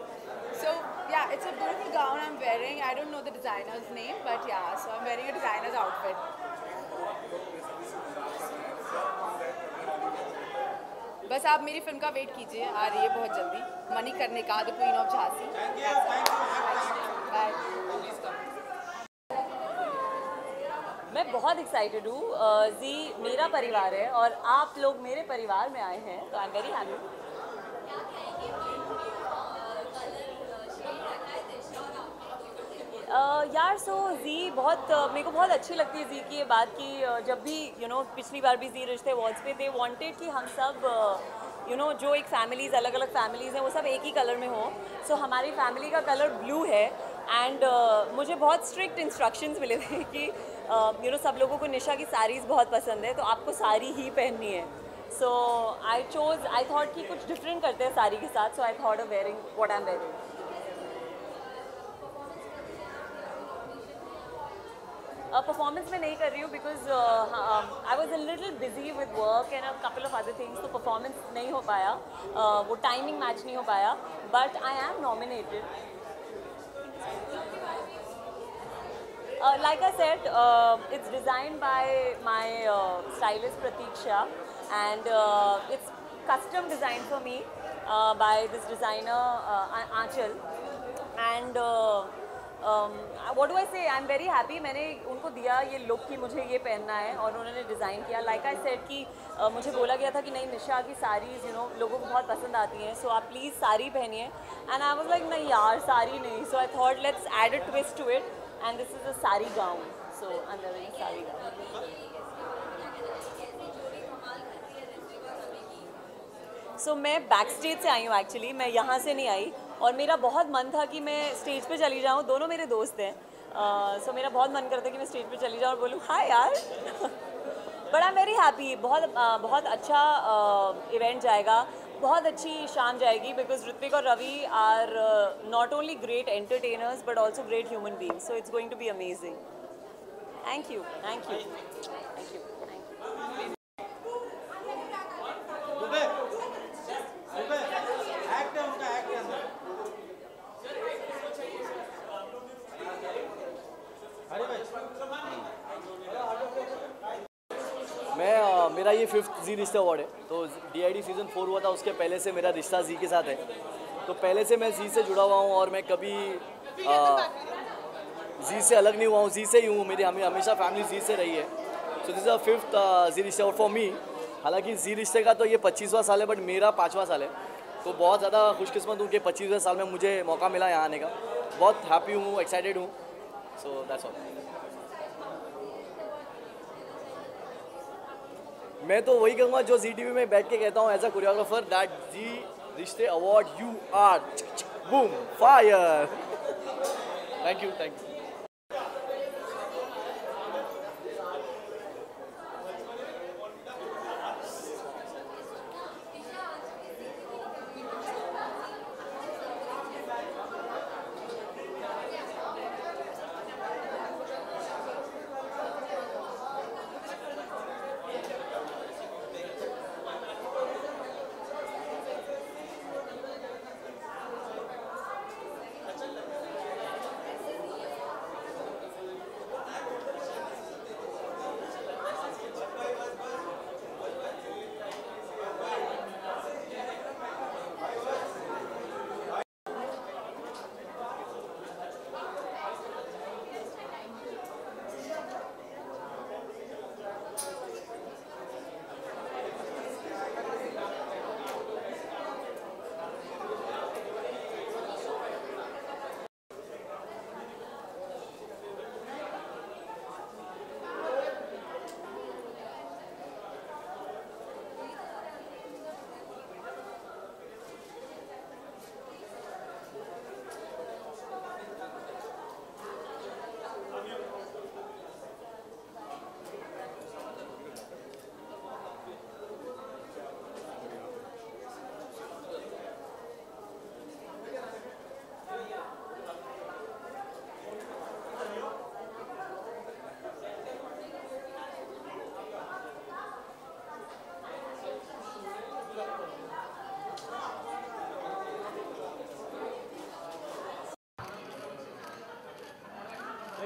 So yeah, it's a beautiful gown I'm wearing. I don't know the designer's name, but yeah, so I'm wearing a designer's outfit. बस आप मेरी film का wait कीजिए, आ रही है बहुत जल्दी. Manikarnika, the queen of Jhansi. Bye. मैं बहुत एक्साइटेड हूँ. जी मेरा परिवार है और आप लोग मेरे परिवार में आए हैं, तो आई एम वेरी हैप्पी. यार सो जी बहुत मेरे को बहुत अच्छी लगती है जी की ये बात कि जब भी पिछली बार भी जी रिश्ते अवार्ड्स पे दे वांटेड कि हम सब जो एक फैमिलीज़ अलग अलग फैमिलीज़ हैं वो सब एक ही कलर में हो. सो हमारी फैमिली का कलर ब्लू है. एंड मुझे बहुत स्ट्रिक्ट इंस्ट्रक्शंस मिले थे कि सब लोगों को निशा की साड़ीज़ बहुत पसंद है, तो आपको साड़ी ही पहननी है. सो आई थॉट कि कुछ डिफरेंट करते हैं साड़ी के साथ. So I thought of wearing what I am wearing. Performance में नहीं कर रही हूँ because I was a little busy with work and a couple of other things. तो परफॉर्मेंस नहीं हो पाया, वो टाइमिंग मैच नहीं हो पाया. But I am nominated. Like I said, it's designed by my stylist Pratiksha, and it's custom designed for me by this designer Aanchal. And what do I say? I'm very happy. मैंने उनको दिया ये look कि मुझे ये पहनना है और उन्होंने डिज़ाइन किया. Like I said कि मुझे बोला गया था कि नहीं निशा की साड़ीज़ लोगों को बहुत पसंद आती हैं, सो आप प्लीज़ साड़ी पहनिए. एंड आई वाज लाइक नहीं यार साड़ी नहीं. So I thought let's add a twist to it. And this is a sari gown, so I'm wearing a sari gown. So मैं बैक स्टेज से आई हूँ एक्चुअली, मैं यहाँ से नहीं आई. और मेरा बहुत मन था कि मैं स्टेज पे चली जाऊँ. दोनों मेरे दोस्त हैं, so मेरा बहुत मन करता है कि मैं स्टेज पे चली जाऊँ और बोलूँ हाय यार. But I am very happy. बहुत अच्छा इवेंट जाएगा, बहुत अच्छी शाम जाएगी बिकॉज ऋत्विक और Ravi are not only great entertainers but also great human beings. So it's going to be amazing. Thank you. Thank you. Thank you. मेरा ये 5th जी रिश्ता अवार्ड है. तो DID सीज़न 4 हुआ था, उसके पहले से मेरा रिश्ता जी के साथ है. तो पहले से मैं जी से जुड़ा हुआ हूँ और मैं कभी जी से अलग नहीं हुआ हूँ. जी से ही हूँ, मेरी हमेशा फैमिली जी से रही है. सो दिस इज़ द 5th जी रिश्ता अवार्ड फॉर मी. हालांकि जी रिश्ते का तो ये 25वां साल है बट मेरा 5वां साल है. तो बहुत ज़्यादा खुशकिस्मत हूँ कि 25वें साल में मुझे मौका मिला यहाँ आने का. बहुत हैप्पी हूँ, एक्साइटेड हूँ. So that's all. मैं तो वही कहूँगा जो जी टीवी में बैठ के कहता हूँ as a choreographer, that Zee Rishtey award you are boom fire. Thank you. Thank you.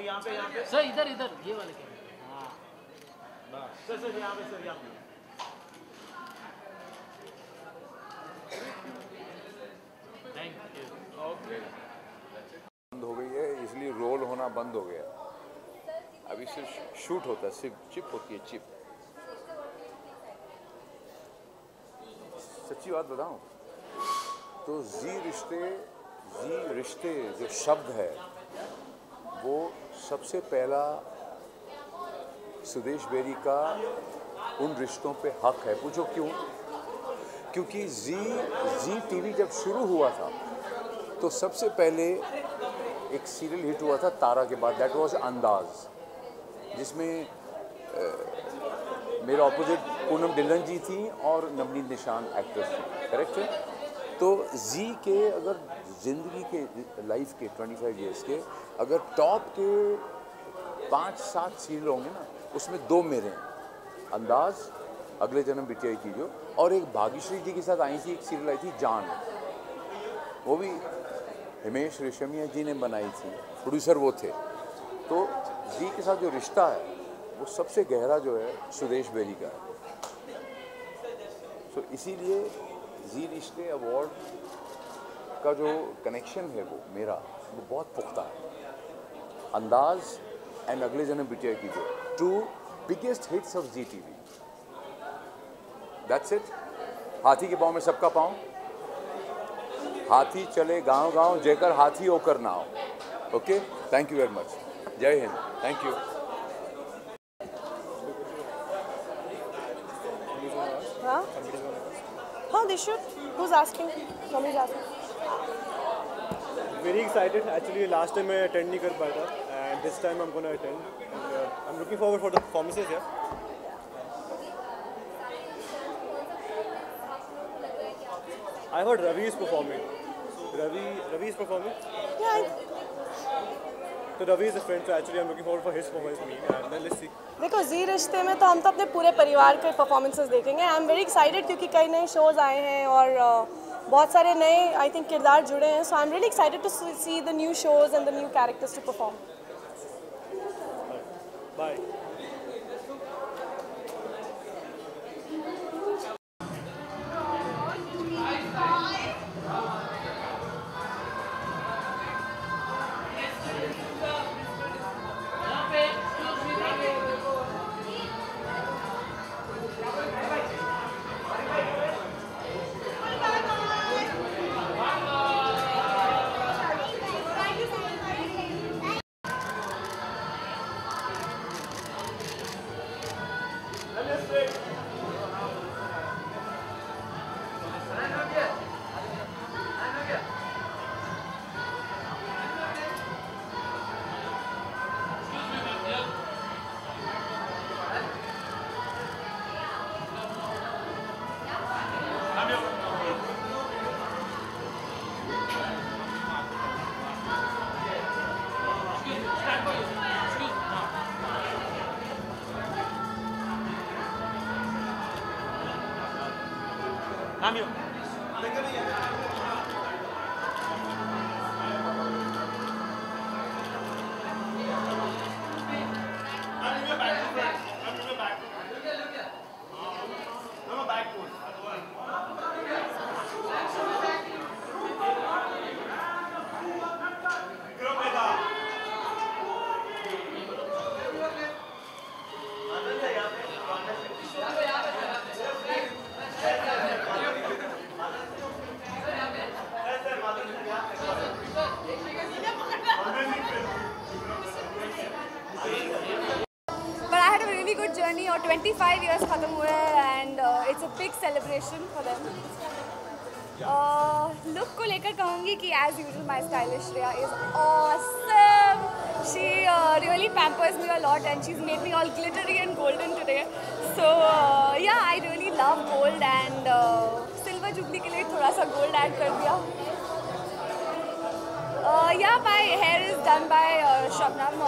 यहाँ पे सर इधर इधर ये वाले कैमरे। हाँ सर यहाँ पे सर यहाँ पे थैंक यू। ओके बंद हो गई है, इसलिए रोल होना बंद हो गया। अभी सिर्फ शूट होता है, सिर्फ चिप होती है, चिप। सच्ची बात बताऊं तो जी रिश्ते जो शब्द है वो सबसे पहला सुदेश बेरी का उन रिश्तों पे हक है। पूछो क्यों? क्योंकि जी टीवी जब शुरू हुआ था तो सबसे पहले एक सीरियल हिट हुआ था तारा के बाद, दैट वाज अंदाज, जिसमें मेरे ऑपोजिट पूनम ढिल्लन जी थी और नवनीत निशान एक्ट्रेस थी, करेक्ट है? तो जी के अगर ज़िंदगी के लाइफ के 25 इयर्स के अगर टॉप के 5-7 सीरियल होंगे ना, उसमें 2 मेरे हैं, अंदाज, अगले जन्म बिटिया की जो, और एक भाग्यश्री जी के साथ आई थी, एक सीरियल आई थी जान, वो भी हिमेश रेशमिया जी ने बनाई थी, प्रोड्यूसर वो थे। तो जी के साथ जो रिश्ता है वो सबसे गहरा जो है सुदेश बेरी का है। तो इसीलिए जी रिश्ते अवार्ड का जो कनेक्शन है वो मेरा वो बहुत पुख्ता है। अंदाज एंड अगले जन्म बिटिया की जो 2 biggest hits of Zee TV, that's it. हाथी के पाँव में सबका पाँव, हाथी चले गांव गांव जेकर हाथी होकर ना हो। Okay, thank you very much, जय हिंद, थैंक यू। हाँ, they should. Who's asking? Mommy's asking. Very excited. Actually, last time I attend नहीं कर पाया था, and this time I'm gonna attend. And I'm looking forward for the performances here. I heard Ravi is performing. Ravi is performing. Yeah. So Ravi is a friend, so actually I'm looking forward for his performance with me, and then let's see. देखो, जी रिश्ते में तो हम तो अपने पूरे परिवार के परफॉर्मेंसेस देखेंगे। आई एम वेरी एक्साइटेड क्योंकि कई नए शोज आए हैं और बहुत सारे नए आई थिंक किरदार जुड़े हैं। So I am really excited to see the new shows and the new characters to perform. Bye. Journey और 25 इयर्स ख़त्म हुए हैं and it's a big celebration for them. Look को लेकर कहूँगी कि as usual my stylish Shreya is awesome. She really pampers me a lot and she is made me all glittery and golden today. So yeah I really love gold and silver jubilee के लिए थोड़ा सा gold add कर दिया। Yeah, my hair is done by Shabnam.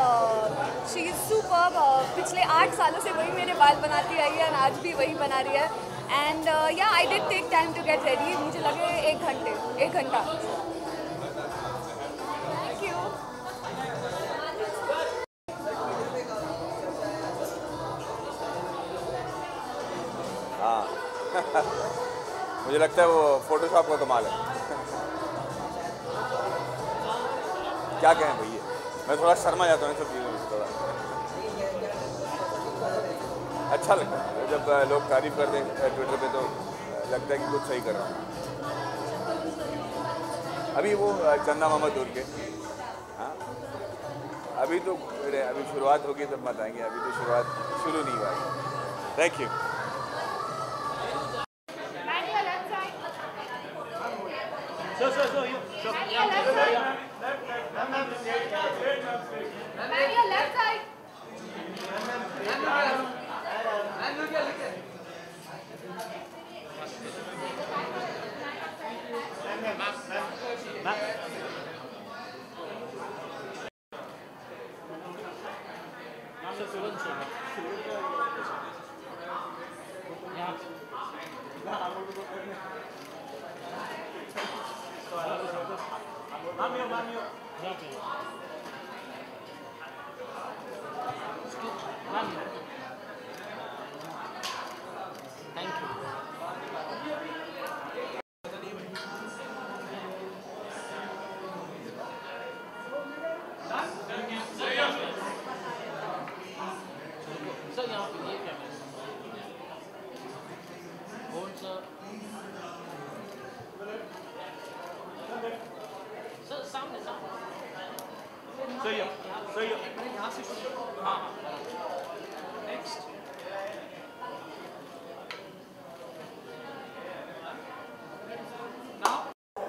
She is superb. पिछले 8 सालों से वही मेरे बाल बनाती आई है और आज भी वही बना रही है। And yeah, I did take time to get ready. मुझे लगे 1 घंटा। मुझे लगता है वो फोटोशॉप का कमाल है। क्या कहें भैया, मैं थोड़ा शर्मा जाता हूँ इन सब चीज़ों में थोड़ा। अच्छा लगता है जब लोग तारीफ करते हैं ट्विटर पे, तो लगता है कि कुछ सही कर रहा हूँ। अभी वो चंदा मामा दूर के, हाँ अभी तो अभी शुरुआत होगी तब मत आएंगे, अभी तो शुरुआत शुरू नहीं हुआ है। Thank you.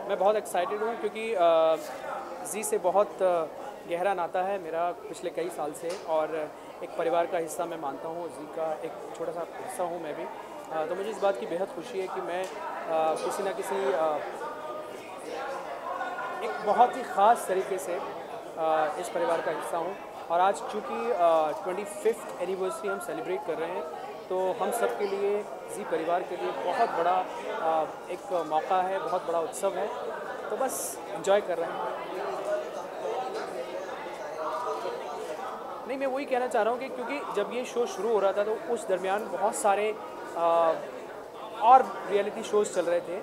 मैं बहुत एक्साइटेड हूँ क्योंकि जी से बहुत गहरा नाता है मेरा पिछले कई साल से, और एक परिवार का हिस्सा मैं मानता हूँ। जी का एक छोटा सा हिस्सा हूँ मैं भी, तो मुझे इस बात की बेहद खुशी है कि मैं किसी न किसी एक बहुत ही ख़ास तरीके से इस परिवार का हिस्सा हूँ। और आज चूँकि 25th एनिवर्सरी हम सेलिब्रेट कर रहे हैं, तो हम सब के लिए, जी परिवार के लिए बहुत बड़ा एक मौका है, बहुत बड़ा उत्सव है, तो बस एंजॉय कर रहे हैं। नहीं, मैं वही कहना चाह रहा हूँ कि क्योंकि जब ये शो शुरू हो रहा था तो उस दरमियान बहुत सारे और रियलिटी शोज़ चल रहे थे,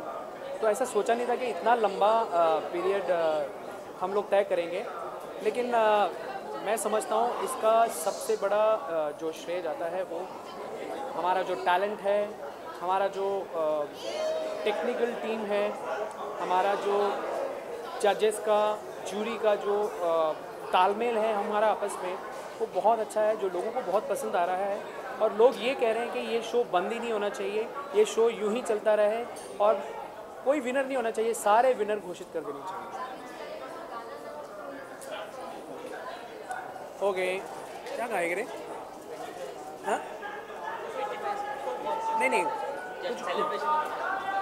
तो ऐसा सोचा नहीं था कि इतना लंबा पीरियड हम लोग तय करेंगे। लेकिन मैं समझता हूँ इसका सबसे बड़ा जो श्रेय जाता है वो हमारा जो टैलेंट है, हमारा जो टेक्निकल टीम है, हमारा जो जजेस का, जूरी का जो तालमेल है हमारा आपस में, वो बहुत अच्छा है, जो लोगों को बहुत पसंद आ रहा है। और लोग ये कह रहे हैं कि ये शो बंद ही नहीं होना चाहिए, ये शो यूं ही चलता रहे और कोई विनर नहीं होना चाहिए, सारे विनर घोषित कर देने चाहिए। ओके, क्या गाएंगे रे? हाँ नहीं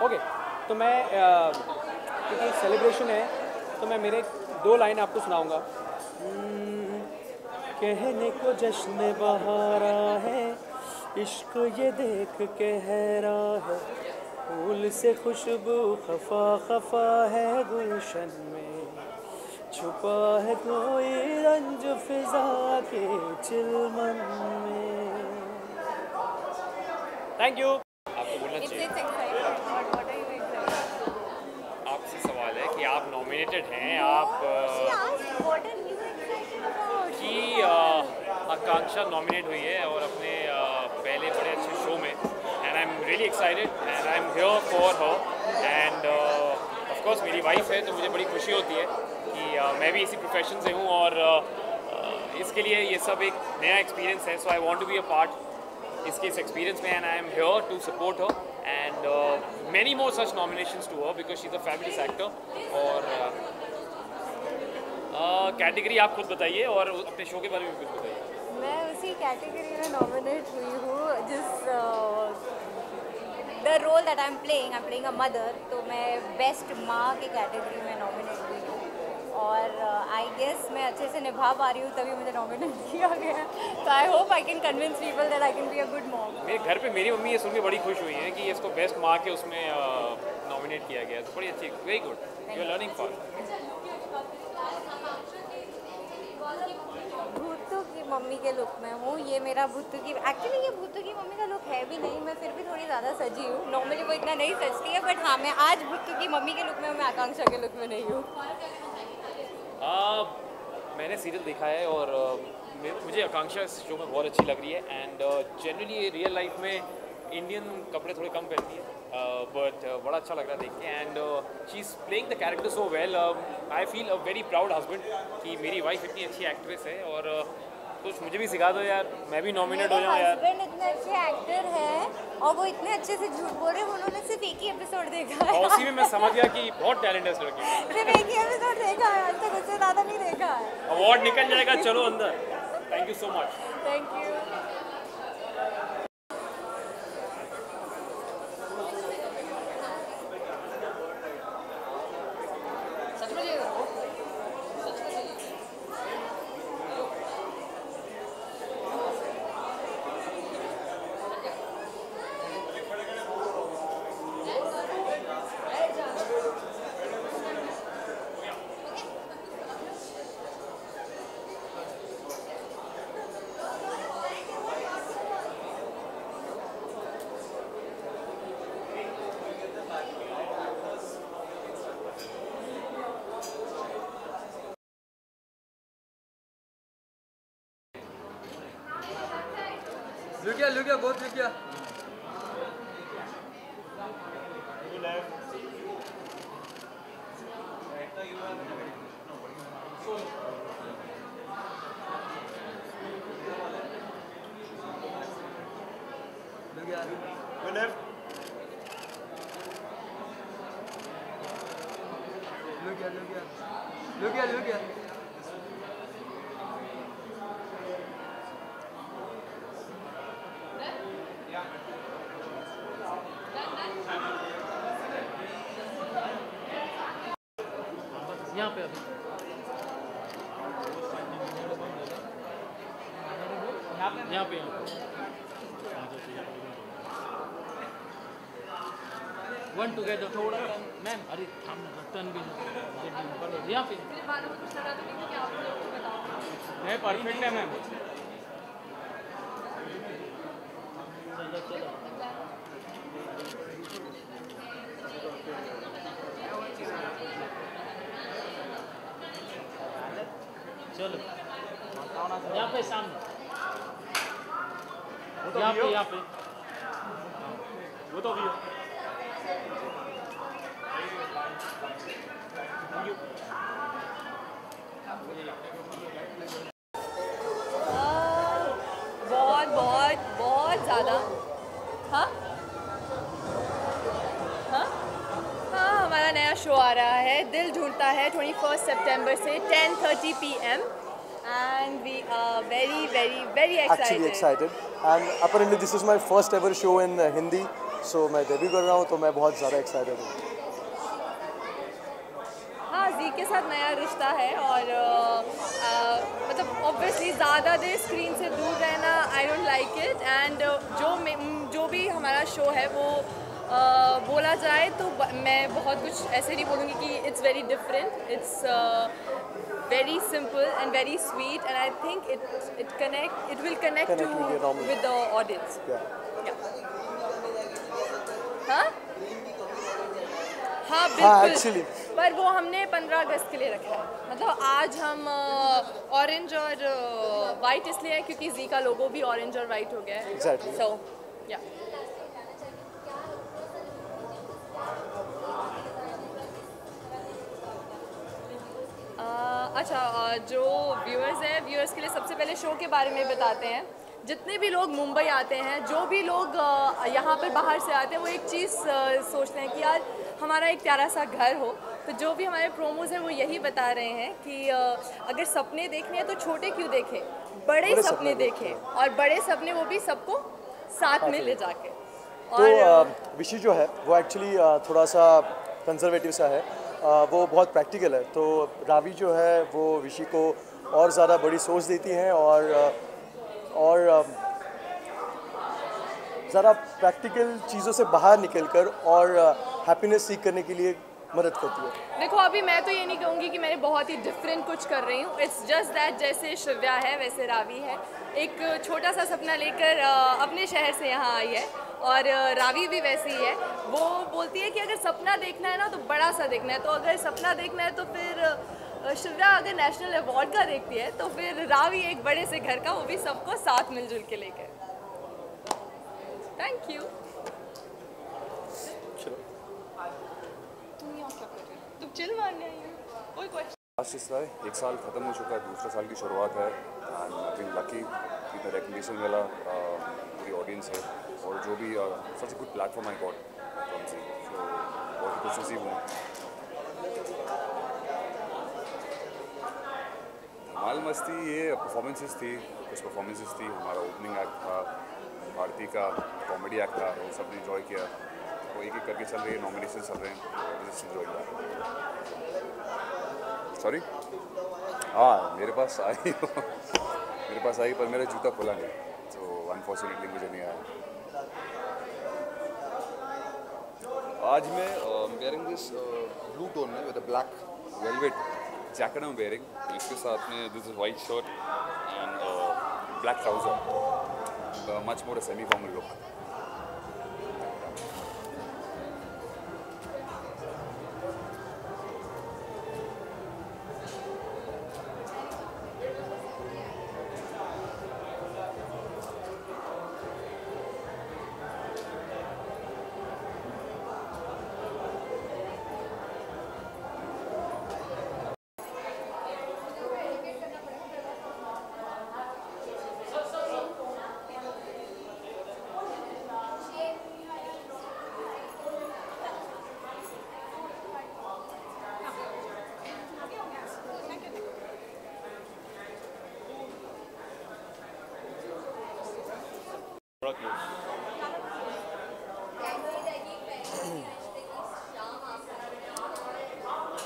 ओके, तो मैं क्योंकि सेलिब्रेशन है तो मैं मेरे 2 लाइन आपको सुनाऊंगा। कहने को जश्न बहारा है, इश्क ये देख के हैरा है, फूल से खुशबू खफा खफा है गुलशन में, छुपा है कोई रंज फिजा के चिलमन में। Thank you. आपको बोलना चाहिए। आपसे सवाल है कि आप नॉमिनेटेड हैं, आप की आकांक्षा नॉमिनेट हुई है और अपने पहले बड़े अच्छे शो में, and I am really excited and I am here for her, and of course मेरी वाइफ है तो मुझे बड़ी खुशी होती है कि मैं भी इसी प्रोफेशन से हूँ और इसके लिए ये सब एक नया एक्सपीरियंस है। So I want to be a part इसके इस एक्सपीरियंस में, and I am here to support her and many more such nominations to her because she is a fabulous actor. और कैटेगरी आप खुद बताइए और अपने शो के बारे में कुछ बताइए। मैं उसी कैटेगरी में नॉमिनेट हुई हूँ जिस the role that I am playing a mother, तो मैं बेस्ट माँ की कैटेगरी में नॉमिनेट हुई हूँ और आई गेस मैं अच्छे से निभा पा रही हूँ तभी मुझे नॉमिनेट किया गया। तो I hope I can convince people that I can be a good mom. मेरे घर पे मेरी मम्मी ये सुन के बड़ी खुश हुई है कि इसको बेस्ट माँ के उसमें नॉमिनेट किया गया, तो बड़ी अच्छी, very good, you are learning fast. भूतों की मम्मी के लुक में हूँ। ये मेरा भुत्तू की, एक्चुअली ये भुत्तू की मम्मी का लुक है भी नहीं, मैं फिर भी थोड़ी ज़्यादा सजी हूँ। नॉर्मली वो इतना नहीं सजती है, बट हाँ मैं आज भुत्तू की मम्मी के लुक में हूँ, मैं आकांक्षा के लुक में नहीं हूँ। मैंने सीरियल देखा है और मुझे आकांक्षा इस शो में बहुत अच्छी लग रही है एंड जनरली रियल लाइफ में इंडियन कपड़े थोड़े कम पहनती है बट बड़ा अच्छा लग रहा है देख के and she is playing the character so well. I feel a very proud husband कि मेरी वाइफ इतनी अच्छी एक्ट्रेस है और कुछ मुझे भी सिखा दो यार, मैं भी नॉमिनेट हो जाऊँ यार। हस्बैंड इतने अच्छे एक्टर हैं और वो इतने अच्छे से झूठ बोल रहे हैं, उन्होंने सिर्फ एक ही एपिसोड देखा है। और उसी में मैं समझ गया कि बहुत टैलेंट है इस लड़की में। सिर्फ एक ही एपिसोड देखा है, आज तक उससे ज़्यादा नहीं देखा है। अवार्ड निकल जाएगा, चलो अंदर। Thank you so much. Thank you. Look here, both look here. Look here. Go left. Look here, look here. Look here, look here. यहाँ पे अभी यहाँ पे वन टुगेदर थोड़ा मैम, अरे टर्न भी यहाँ पे नहीं, परफेक्ट है मैम। चलो यहाँ पे सामने, यहाँ पे वो तो अभी बहुत बहुत बहुत ज़्यादा। हाँ हाँ हाँ, हमारा नया शो आ रहा है, दिल ढूंढता है, 21 सितंबर से 10:30 PM and we are very excited. Actually excited and apparently this is my first ever show in Hindi, so मैं डेब्यू कर रहा हूँ तो मैं बहुत ज़्यादा excited हूँ। हाँ, जी के साथ नया रिश्ता है और मतलब ऑब्वियसली ज़्यादा देर स्क्रीन से दूर रहना I don't like it and जो भी हमारा शो है वो बोला जाए तो मैं बहुत कुछ ऐसे नहीं बोलूँगी कि it's very different, it's very simple and very sweet and I think it will connect with the audience. Yeah. हाँ? हाँ बिल्कुल। Actually. पर वो हमने 15 अगस्त के लिए रखा है, मतलब आज हम ऑरेंज और वाइट इसलिए है क्योंकि जी का लोगो भी ऑरेंज और वाइट हो गया है। Exactly. So, yeah. अच्छा, जो व्यूअर्स हैं, व्यूअर्स के लिए सबसे पहले शो के बारे में बताते हैं। जितने भी लोग मुंबई आते हैं, जो भी लोग यहाँ पर बाहर से आते हैं, वो एक चीज़ सोचते हैं कि यार हमारा एक प्यारा सा घर हो। तो जो भी हमारे प्रोमोज हैं वो यही बता रहे हैं कि अगर सपने देखने हैं तो छोटे क्यों देखें, बड़े सपने देखें और बड़े सपने वो भी सबको साथ में ले जाके। तो विशी जो है वो एक्चुअली थोड़ा सा कंजर्वेटिव सा है, वो बहुत प्रैक्टिकल है। तो रावी जो है वो विशी को और ज़्यादा बड़ी सोच देती हैं और ज़रा प्रैक्टिकल चीज़ों से बाहर निकलकर और हैप्पीनेस सीख करने के लिए मदद करती है। देखो अभी मैं तो ये नहीं कहूँगी कि मैंने बहुत ही डिफरेंट कुछ कर रही हूँ। इट्स जस्ट दैट जैसे श्रव्या है वैसे रावी है, एक छोटा सा सपना लेकर अपने शहर से यहाँ आई है, और रावी भी वैसी ही है। वो बोलती है कि अगर सपना देखना है ना तो बड़ा सा देखना है, तो अगर सपना देखना है तो फिर श्रव्या अगर नेशनल अवार्ड का देखती है तो फिर रावी एक बड़े से घर का, वो भी सबको साथ मिलजुल के लेकर। Thank you. तुम यहाँ क्या कर रहे हो? तुम चिल मारने आई हो? कोई क्वेश्चन? लास्ट हिस्सा है, 1 साल ख़त्म हो चुका है, दूसरा साल की शुरुआत है। एंड आई बीन लकी कि मैं रिकग्निशन मिला, पूरी ऑडियंस है, और जो भी such good platform I got from Zee, so बहुत ही खुश नसीब हूँ। धमाल मस्ती ये परफॉर्मेंसेस थी, कुछ परफॉर्मेंसेस थी, हमारा ओपनिंग एक्ट था, भारती का कॉमेडी एक्ट था, वो सब ने इन्जॉय किया। वो एक एक करके चल रही है, नॉमिनेशन चल रहे हैं, जस्ट इन्जॉय किया। सॉरी, हाँ मेरे पास आई पर मेरा जूता खुला नहीं, तो अनफॉर्चुनेटली मुझे नहीं आया। आज मैं वेयरिंग दिस ब्लू टोन में with a black velvet jacket I'm wearing, इसके साथ में this is white shirt and black trouser, much more semi formal look.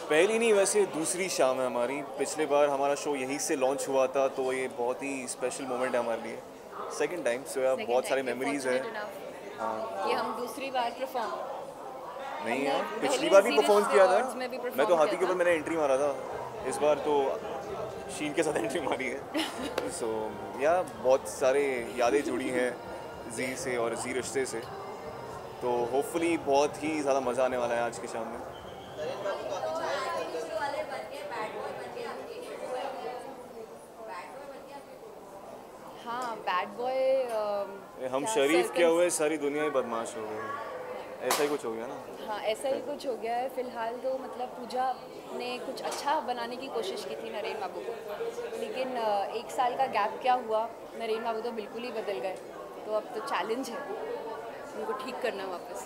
पहली नहीं, वैसे दूसरी शाम है हमारी। पिछले बार हमारा शो यहीं से लॉन्च हुआ था, तो ये बहुत ही स्पेशल मोमेंट है हमारे लिए। सेकंड टाइम, सो यार बहुत सारी मेमोरीज है। हाँ, ये हम दूसरी बार परफॉर्म नहीं यार, पिछली बार भी परफॉर्म किया था। मैं तो हाथी के ऊपर मैंने एंट्री मारा था, इस बार तो शीन के साथ एंट्री मारी है। सो यार बहुत सारे यादें जुड़ी हैं जी से और जी रिश्ते से, तो होपफुली बहुत ही ज़्यादा मज़ा आने वाला है आज की शाम में। हाँ, बैड बॉय हम शरीफ क्या हुए, सारी दुनिया ही बदमाश हो गई, ऐसा ही कुछ हो गया ना। हाँ, ऐसा ही कुछ हो गया है फिलहाल। तो मतलब पूजा ने कुछ अच्छा बनाने की कोशिश की थी नरेन बाबू को, लेकिन 1 साल का गैप क्या हुआ, नरेन बाबू तो बिल्कुल ही बदल गए। तो अब तो चैलेंज है उनको ठीक करना वापस।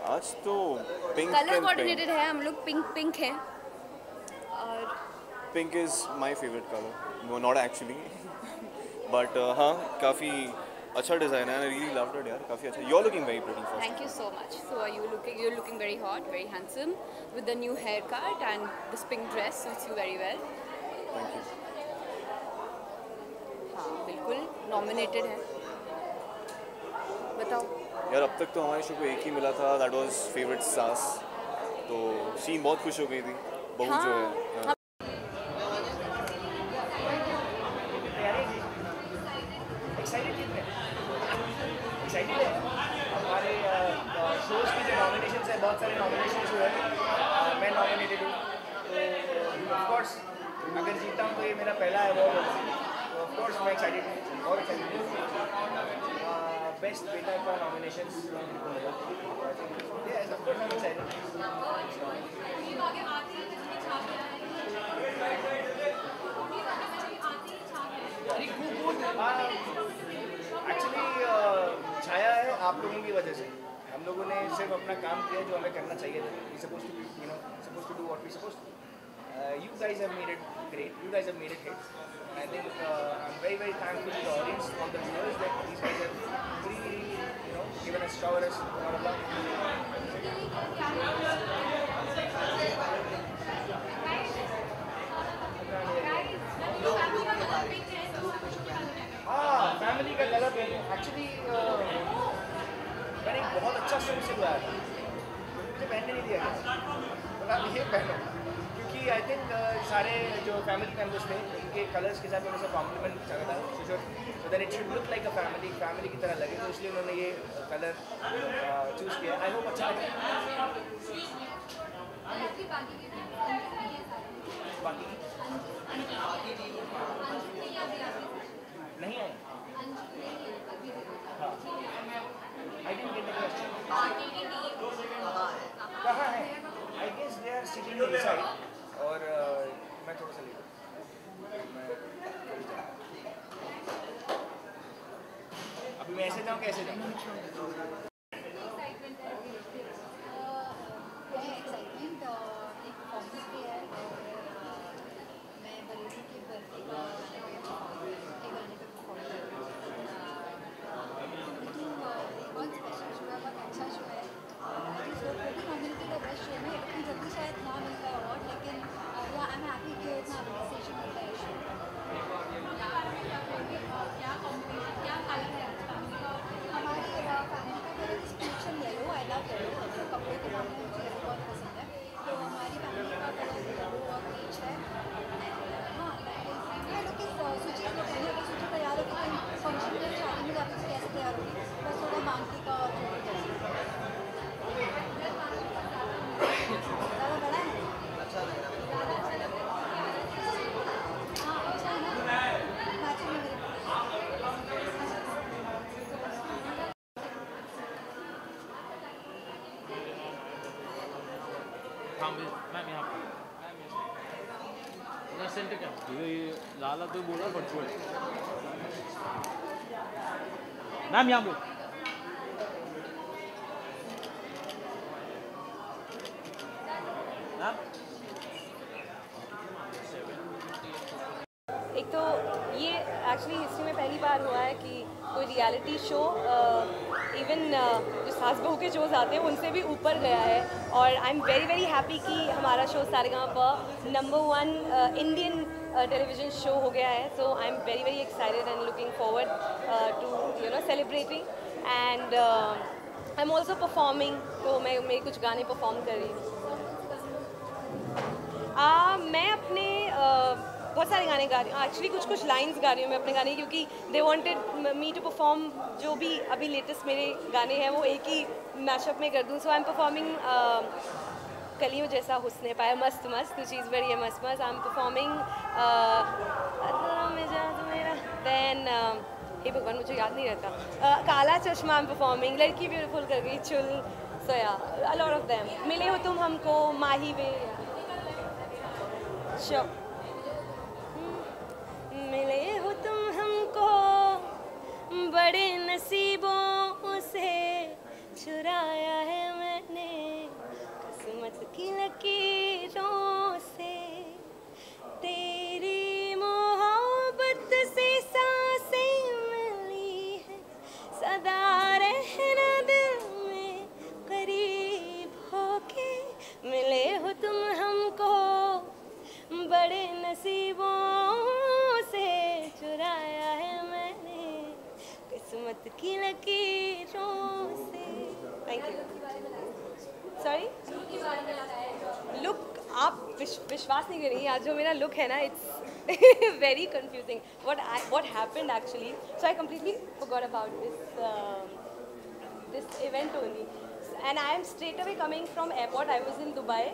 आज तो पिंक कलर कोऑर्डिनेटेड है, हम लोग पिंक पिंक हैं, और pink is my favourite colour, no not actually, but हाँ काफ़ी अच्छा डिज़ाइन है, आई रियली लव्ड इट यार, काफ़ी अच्छा। You are looking very pretty first. Thank you so much. So are you looking very hot, very handsome with the new haircut and this pink dress suits you very well. Thank you. हाँ बिल्कुल nominated है। बताओ यार, अब तक तो हमारे show को एक ही मिला था, दैट वाज फेवरेट सास, तो शीन बहुत खुश हो गई थी, बहू हाँ, जो है। हाँ। एक्साइटेड है। हमारे शोज़ की जो नॉमिनेशंस है, बहुत सारे नॉमिनेशंस हुए हैं, मैं नॉमिनेटेड हूँ, तो ऑफ कोर्स अगर जीता हूँ तो ये मेरा पहला अवार्ड होगा, तो ऑफ कोर्स मैं एक्साइटेड हूँ, और एक्साइटेड हूँ। बेस्ट बेटा का nominations yes, of course I'm excited. Actually छाया है आप लोगों की वजह से। हम लोगों ने सिर्फ अपना काम किया जो हमें करना चाहिए था। We supposed to do what we supposed to. You guys have made it great. You guys have made it hit. And I think I'm very, very thankful to the audience, all the viewers, that these guys have really, given us, showered us a lot of love. हाँ, family का colour actually सा suit सिलवाया था, मुझे पहनने नहीं दिया गया, बोला ये पहनो, क्योंकि आई थिंक सारे जो फैमिली मेम्बर्स थे उनके कलर्स के साथ थोड़ा सा कॉम्प्लीमेंट चाहा था, so that it should look like a family की तरह लगे, तो इसलिए उन्होंने ये कलर चूज़ किया। आई होप अच्छा लगे। बाकी नहीं आए। I didn't get the question. कहाँ है? I guess they are sitting inside और मैं थोड़ा सा लेट अभी मैं ऐसे जाऊँ कैसे जाऊँ? मैम यहाँ पर सेंटर क्या ये लाला तो बोला वर्चुअल मैम यहाँ पे एक तो ये एक्चुअली हिस्ट्री में पहली बार हुआ है कि कोई रियलिटी शो इवन जो सास बहू के शोज़ आते हैं उनसे भी ऊपर गया है और आई एम वेरी हैप्पी कि हमारा show Saregama number 1 Indian television show हो गया है। So I am very excited and looking forward to celebrating and I am also performing. तो मैं कुछ गाने परफॉर्म कर रही हूँ। मैं अपने बहुत सारे गाने गा रही हूँ, एक्चुअली कुछ लाइंस गा रही हूँ मैं अपने गाने, क्योंकि they wanted me to perform जो भी अभी लेटेस्ट मेरे गाने हैं वो एक ही मैशअप में कर दूँ। सो आई एम परफॉर्मिंग कलियों जैसा हुस्ने पाया मस्त तो चीज़ बड़ी है मस्त। आई एम परफॉर्मिंग देन हे भगवान मुझे याद नहीं रहता, काला चश्मा आई एम परफॉर्मिंग, लड़की ब्यूटीफुल कर गई चुल, सो या अ लॉट ऑफ देम, मिले हो तुम हमको, माही वे, श्योर मिले हो तुम हमको बड़े नसीबों से चुराया है मैंने किस्मत की लकीरों से, तेरी मोहब्बत से सांसें मिली है, सदा रहना दिल में करीब होके, मिले हो तुम हमको बड़े नसीबों से चुराया है मैंने किस्मत की लकीरों से। Thank you. सॉरी लुक आप विश्वास नहीं करेंगे, आज जो मेरा लुक है ना it's very confusing. what happened actually, so I completely forgot about this event only, and I am straight away coming from airport. I was in Dubai.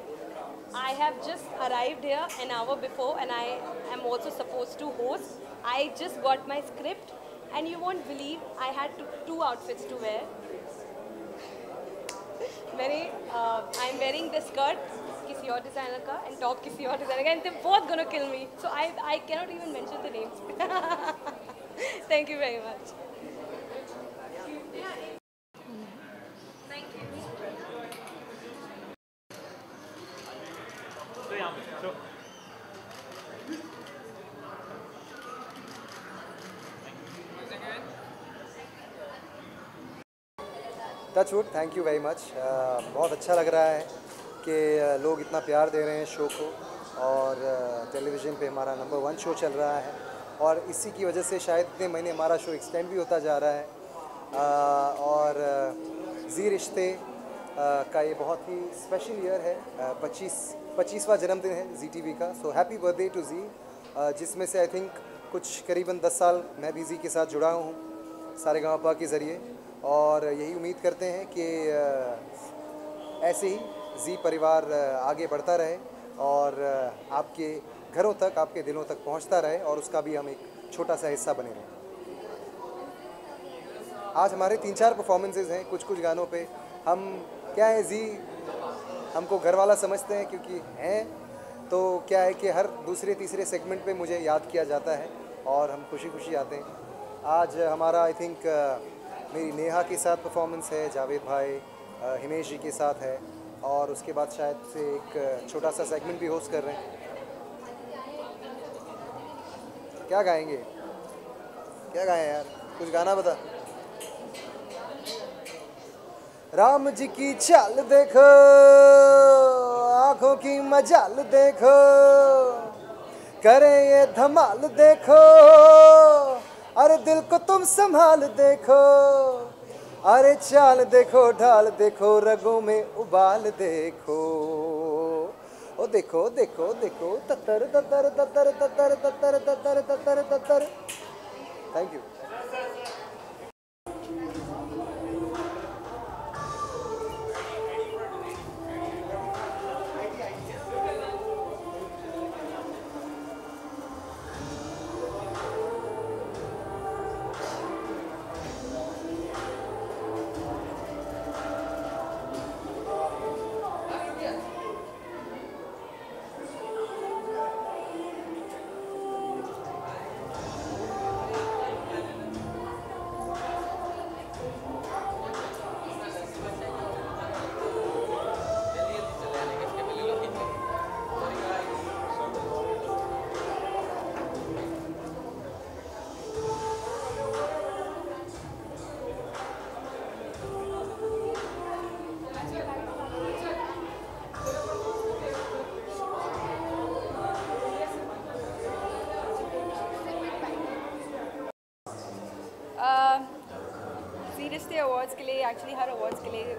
I have just arrived here an hour before and I am also supposed to host. I just got my script and you won't believe I had two outfits to wear. I'm wearing the skirt किसी और designer का and top किसी और designer का, and they're both gonna kill me. So I cannot even mention the names. Thank you very much. Touch wood, thank you very much. बहुत अच्छा लग रहा है कि लोग इतना प्यार दे रहे हैं शो को और टेलीविज़न पे हमारा नंबर 1 शो चल रहा है और इसी की वजह से शायद इतने महीने हमारा शो एक्सटेंड भी होता जा रहा है और जी रिश्ते का ये बहुत ही स्पेशल ईयर है। 25वां जन्मदिन है जी टीवी का। सो हैप्पी बर्थडे टू जी, जिसमें से आई थिंक कुछ करीबन 10 साल मैं भी जी के साथ जुड़ा हूँ सारेगामापा के ज़रिए, और यही उम्मीद करते हैं कि ऐसे ही जी परिवार आगे बढ़ता रहे और आपके घरों तक, आपके दिलों तक पहुंचता रहे, और उसका भी हम एक छोटा सा हिस्सा बने रहें। आज हमारे 3-4 परफॉर्मेंसेज हैं। कुछ गानों पे हम क्या है, जी हमको घर वाला समझते हैं, क्योंकि हैं तो क्या है कि हर दूसरे तीसरे सेगमेंट पे मुझे याद किया जाता है और हम खुशी खुशी आते हैं। आज हमारा आई थिंक मेरी नेहा के साथ परफॉर्मेंस है, जावेद भाई हिमेश जी के साथ है, और उसके बाद शायद से एक छोटा सा सेगमेंट भी होस्ट कर रहे हैं। क्या गाएंगे, क्या गाएं यार, कुछ गाना बता। राम जी की चाल देखो, आंखों की मजाल देखो, करे ये धमाल देखो, अरे दिल को तुम संभाल देखो, अरे चाल देखो, ढाल देखो, रगों में उबाल देखो, ओ देखो देखो देखो, ततर ततर ततर ततर ततर ततर ततर ततर। Thank you. रिश्ते अवार्ड्स के लिए, एक्चुअली हर अवार्ड्स के लिए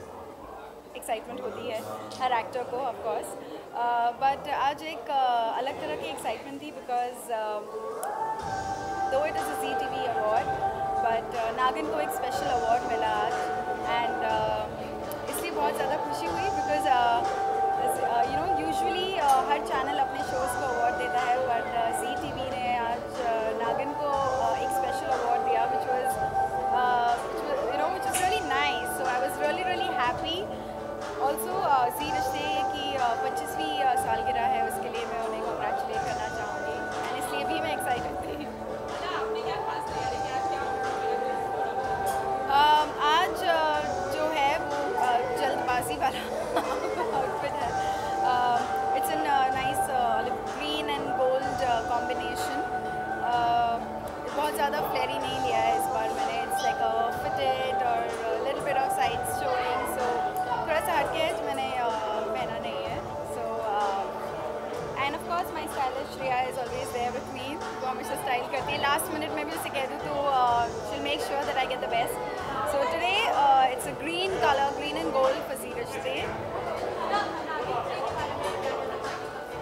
एक्साइटमेंट होती है हर एक्टर को ऑफ कोर्स, बट आज एक अलग तरह की एक्साइटमेंट थी, because though it is a Zee TV award, but Naagin को एक स्पेशल अवार्ड मिला आज, एंड इसलिए बहुत ज़्यादा खुशी हुई, because you know usually her channel अपने शोज़ को अवार्ड देता है, बट जी टीवी ने आज नागिन को एक स्पेशल अवार्ड दिया, which was really nice. So I was really happy. Also, जी रिश्ते की 25वीं सालगिरह है, उसके लिए मैं उन्हें कॉन्ग्रेचुलेट करना चाहूँगी, एंड इसलिए भी मैं एक्साइटेड थी। आपने क्या खास तैयारी आज जो है वो जल्दबाजी वाला आउटफिट है। It's an nice green and gold combination. बहुत ज़्यादा फ्लेरी नहीं लिया है इस बार मैंने, इट्स लाइक अ फिटेड और little bit of sides showing, so थोड़ा सा हटके है, पहना नहीं है। So and of course my stylish Shreya is always there with me, वो हमेशा स्टाइल करती है। लास्ट मिनट में भी उसे कह दूँ तो she will make sure that I get the best. So today it's a green colour, green and gold for Zee Rishtey.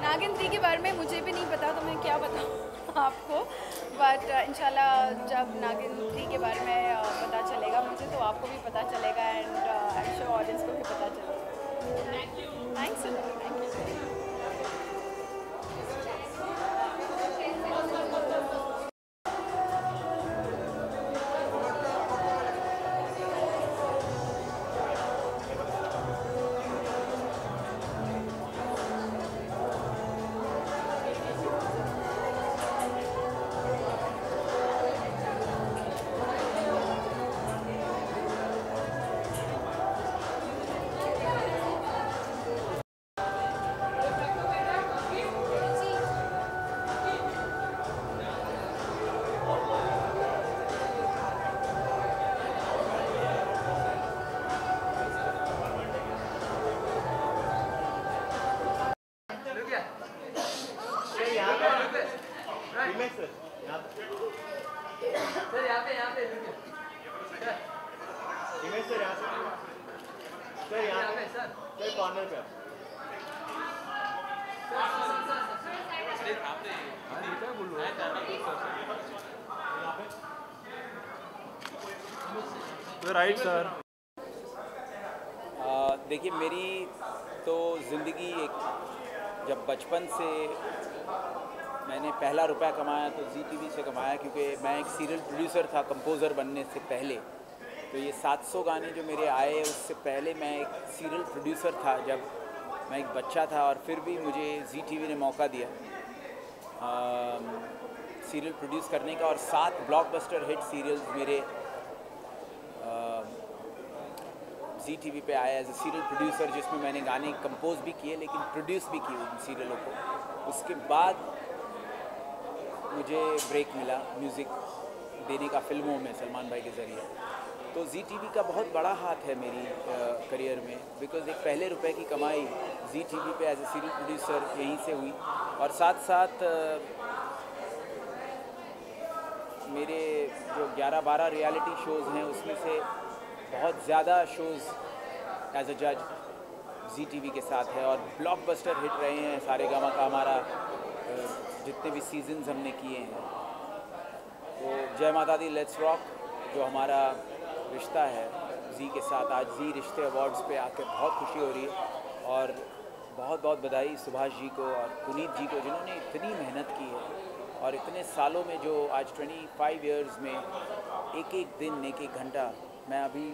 Naagin 3 के बारे में मुझे भी नहीं पता, तो मैं क्या बताऊँ आपको, बट इंशाल्लाह जब नागिन 3 के बारे में पता चलेगा मुझे, तो आपको भी पता चलेगा, and I am sure audience को भी पता चलेगा। Thanks a lot. सर यहाँ सर कॉर्नर पे राइट सर। देखिए मेरी तो ज़िंदगी एक जब बचपन से मैंने पहला रुपया कमाया तो ZTV से कमाया, क्योंकि मैं एक सीरियल प्रोड्यूसर था कंपोज़र बनने से पहले। तो ये 700 गाने जो मेरे आए उससे पहले मैं एक सीरियल प्रोड्यूसर था जब मैं एक बच्चा था, और फिर भी मुझे ZTV ने मौका दिया सीरियल प्रोड्यूस करने का, और 7 ब्लॉकबस्टर हिट सीरियल्स मेरे ZTV पे आया एज ए सीरियल प्रोड्यूसर, जिसमें मैंने गाने कंपोज भी किए लेकिन प्रोड्यूस भी किए उन सीरियलों को। उसके बाद मुझे ब्रेक मिला म्यूज़िक देने का फिल्मों में सलमान भाई के ज़रिए। तो ZTV का बहुत बड़ा हाथ है मेरी करियर में, बिकॉज़ एक पहले रुपए की कमाई ZTV पे एज ए सीरियल प्रोड्यूसर यहीं से हुई, और साथ साथ मेरे जो 11-12 रियलिटी शोज़ हैं उसमें से बहुत ज़्यादा शोज़ एज अ जज ZTV के साथ है, और ब्लॉकबस्टर हिट रहे हैं सारेगामा का हमारा जितने भी सीजन्स हमने किए हैं। तो जय माता दी, लेट्स रॉक जो हमारा रिश्ता है जी के साथ, आज जी रिश्ते अवार्ड्स पे आकर बहुत खुशी हो रही है, और बहुत बहुत बधाई सुभाष जी को और पुनीत जी को जिन्होंने इतनी मेहनत की है, और इतने सालों में जो आज 25 इयर्स में एक एक दिन एक एक घंटा, मैं अभी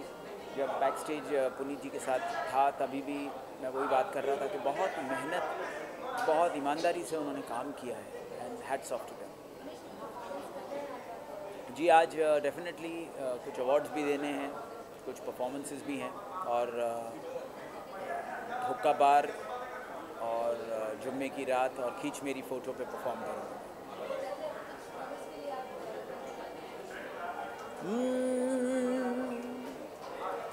जब बैक स्टेज पुनीत जी के साथ था तभी भी मैं वही बात कर रहा था कि बहुत मेहनत बहुत ईमानदारी से उन्होंने काम किया है, and hats off to them. जी आज डेफिनेटली कुछ अवार्ड्स भी देने हैं, कुछ परफॉर्मेंसेस भी हैं, और हुक्का बार और जुम्मे की रात और खींच मेरी फ़ोटो पे परफॉर्म करूँगा।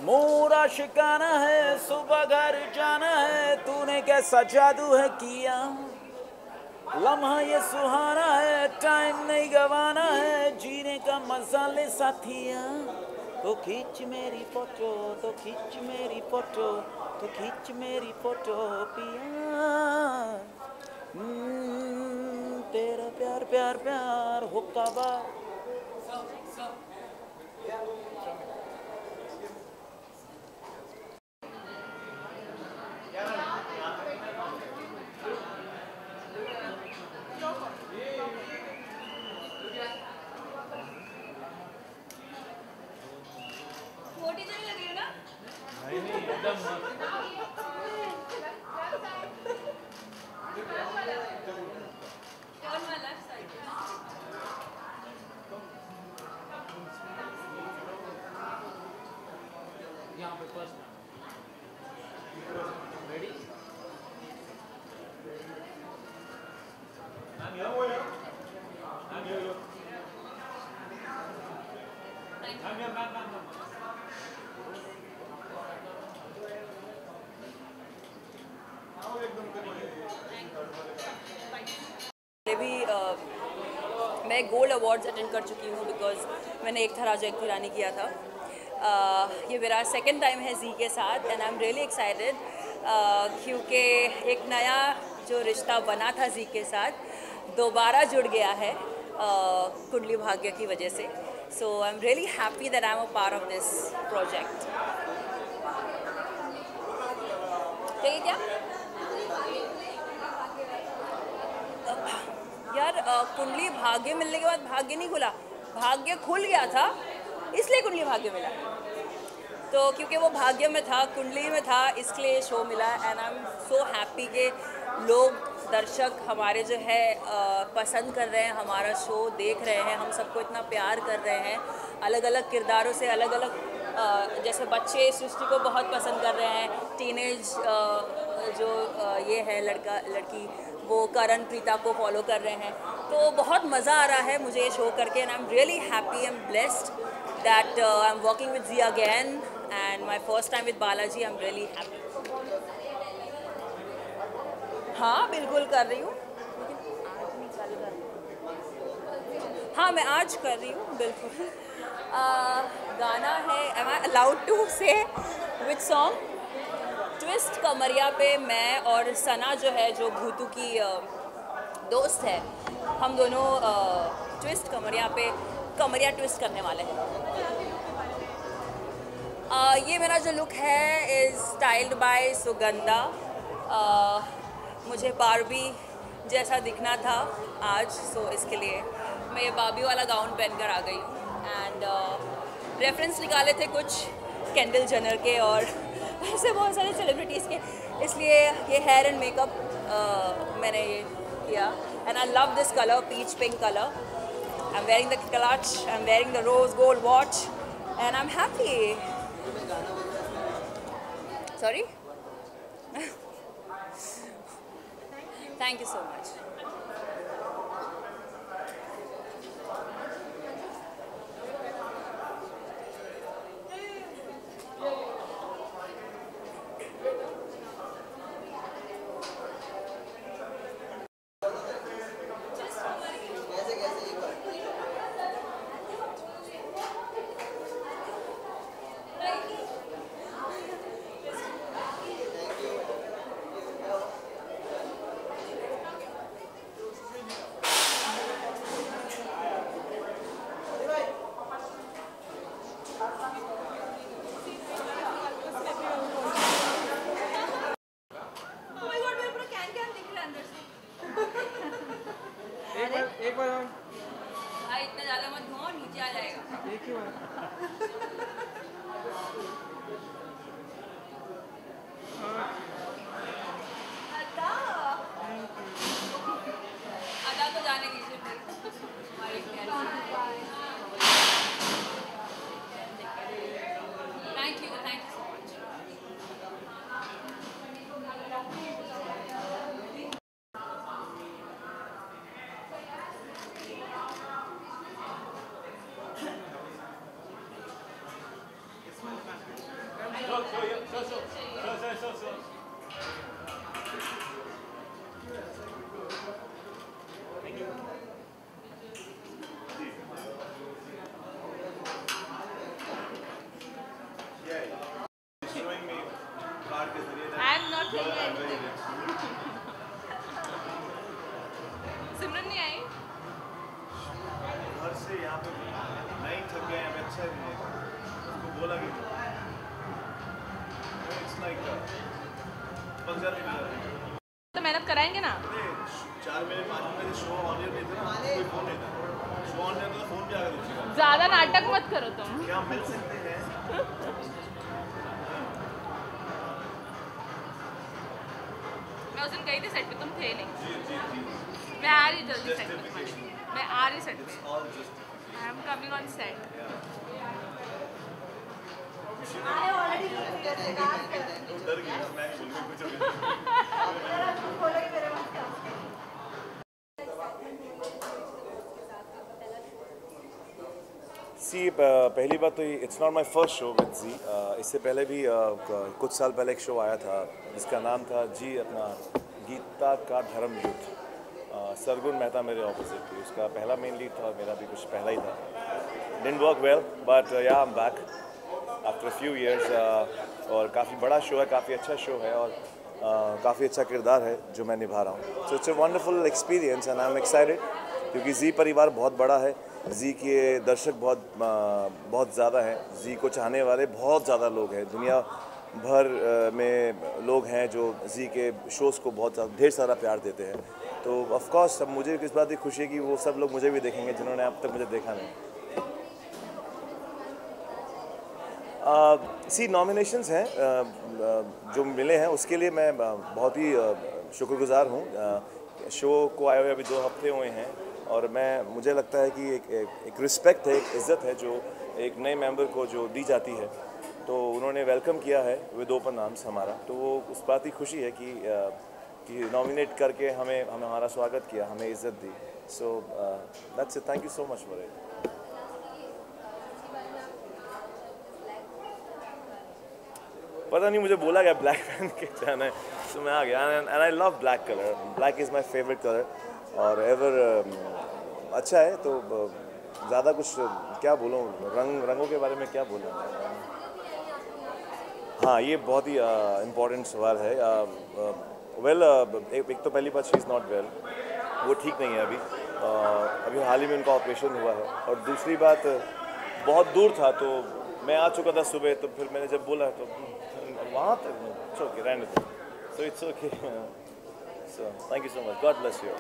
मोरा शिकाना है, सुबह घर जाना है, तूने कैसा जादू है किया, लम्हा ये सुहाना है, टाइम नहीं गवाना है, जीने का मजा ले साथिया। तो खींच मेरी फोटो, तो खींच मेरी फोटो, तो खींच मेरी फोटो पिया, तेरा प्यार प्यार प्यार हुक्का बार। यहाँ पे फर्स्ट रेडी भी मैं गोल्ड अवार्ड्स अटेंड कर चुकी हूँ, बिकॉज मैंने एक था राजा एक थी रानी किया था। ये मेरा सेकंड टाइम है जी के साथ, and I am really excited क्योंकि एक नया जो रिश्ता बना था जी के साथ दोबारा जुड़ गया है कुंडली भाग्य की वजह से। So I am really happy that I am a part of this project. चाहिए क्या यार? कुंडली भाग्य मिलने के बाद भाग्य नहीं खुला, भाग्य खुल गया था इसलिए कुंडली भाग्य मिला। तो क्योंकि वो भाग्य में था, कुंडली में था, इसलिए शो मिला। And I am so happy कि लोग दर्शक हमारे जो है पसंद कर रहे हैं, हमारा शो देख रहे हैं, हम सबको इतना प्यार कर रहे हैं। अलग अलग किरदारों से अलग अलग जैसे बच्चे सृष्टि को बहुत पसंद कर रहे हैं, टीनेज जो ये है लड़का लड़की वो करण प्रीता को फॉलो कर रहे हैं। तो बहुत मज़ा आ रहा है मुझे ये शो करके, and I am really happy, I am blessed that I'm working with Zee again, and my first time with Balaji. I'm really happy. हाँ बिल्कुल कर रही हूँ, हाँ मैं आज कर रही हूँ बिल्कुल। गाना है, am I allowed to say which song? Twist कमरिया पे मैं और सना जो है, जो भूतू की दोस्त है, हम दोनों ट्विस्ट कमरिया पे कमरिया ट्विस्ट करने वाले हैं। ये मेरा जो लुक है इज़ स्टाइल्ड बाय सुगंधा। मुझे बारबी जैसा दिखना था आज, सो इसके लिए मैं ये बारबी वाला गाउन पहनकर आ गई एंड रेफरेंस निकाले थे कुछ केंडल जेनर के और ऐसे बहुत सारे सेलिब्रिटीज़ के, इसलिए ये हेयर एंड मेकअप मैंने ये किया and I love this colour, peach pink colour. I am wearing the clutch, I am wearing the rose gold watch and I am happy. Sorry Thank you so much. एक बार भाई इतना ज़्यादा मत घुमाओ, नीचे आ जाएगा। एक ही बार अदा तो जाने दीजिए फिर हमारी thank you so much. I'm not saying anything. सिमरन नहीं आई? घर से यहाँ पे नहीं थक गए हैं, अच्छा भी नहीं, उसको बोला कि it's like पंजाब में तो मेहनत कराएंगे ना? 4 महीने 5 महीने शो ऑन एयर नहीं था ना, कोई फोन नहीं था, शो ऑन एयर तो फोन भी आ गया। ज़्यादा नाटक मत करो तुम। क्या मिल सकते हैं? मैं उस दिन गई थी सेट पे, तुम थे नहीं। मैं आ रही जल्दी सेट पे, मैं आ रही सेट पे। I am coming on set. पहली बात तो it's not my first show with Zee. इससे पहले भी कुछ साल पहले एक शो आया था जिसका नाम था जी अपना गीता का धर्म युद्ध। सरगुन मेहता मेरे ऑपोजिट थी, उसका पहला मेन लीड था और मेरा भी कुछ पहला ही था। डिडंट वर्क वेल बट या I am back after few years और काफ़ी बड़ा शो है, काफ़ी अच्छा शो है और काफ़ी अच्छा किरदार है जो मैं निभा रहा हूँ। So it's a wonderful experience and I am excited क्योंकि जी परिवार बहुत बड़ा है, जी के दर्शक बहुत ज़्यादा हैं, जी को चाहने वाले बहुत ज़्यादा लोग हैं, दुनिया भर में लोग हैं जो जी के शोज़ को बहुत ढेर सारा प्यार देते हैं। तो ऑफ कोर्स अब मुझे इस बात की खुशी है कि वो सब लोग मुझे भी देखेंगे जिन्होंने अब तक मुझे देखा नहीं। सी नॉमिनेशंस हैं जो मिले हैं उसके लिए मैं बहुत ही शुक्रगुजार हूँ। शो को आए हुए अभी 2 हफ्ते हुए हैं और मुझे लगता है कि एक रिस्पेक्ट है, एक इज़्ज़त है जो एक नए मेंबर को जो दी जाती है, तो उन्होंने वेलकम किया है विद ओपन आर्म्स हमारा, तो वो उस बात की खुशी है कि नॉमिनेट करके हमें हमारा स्वागत किया, हमें इज़्ज़त दी। So that's it, thank you so much for it. पता नहीं मुझे बोला गया ब्लैक पहन के जाना है, तो मैं आ गया and I love black colour, black is my favourite colour और एवर अच्छा है। तो ज़्यादा कुछ क्या बोलूँ, रंगों के बारे में क्या बोलूँ। हाँ, ये बहुत ही इम्पोर्टेंट सवाल है। वेल एक तो पहली बात शी इज़ नॉट वेल, वो ठीक नहीं है अभी हाल ही में उनका ऑपरेशन हुआ है। और दूसरी बात बहुत दूर था, तो मैं आ चुका था सुबह, तो फिर मैंने जब बोला तो वहाँ तक इट्स ओके, रहने दो, so it's okay, so thank you so much, God bless you.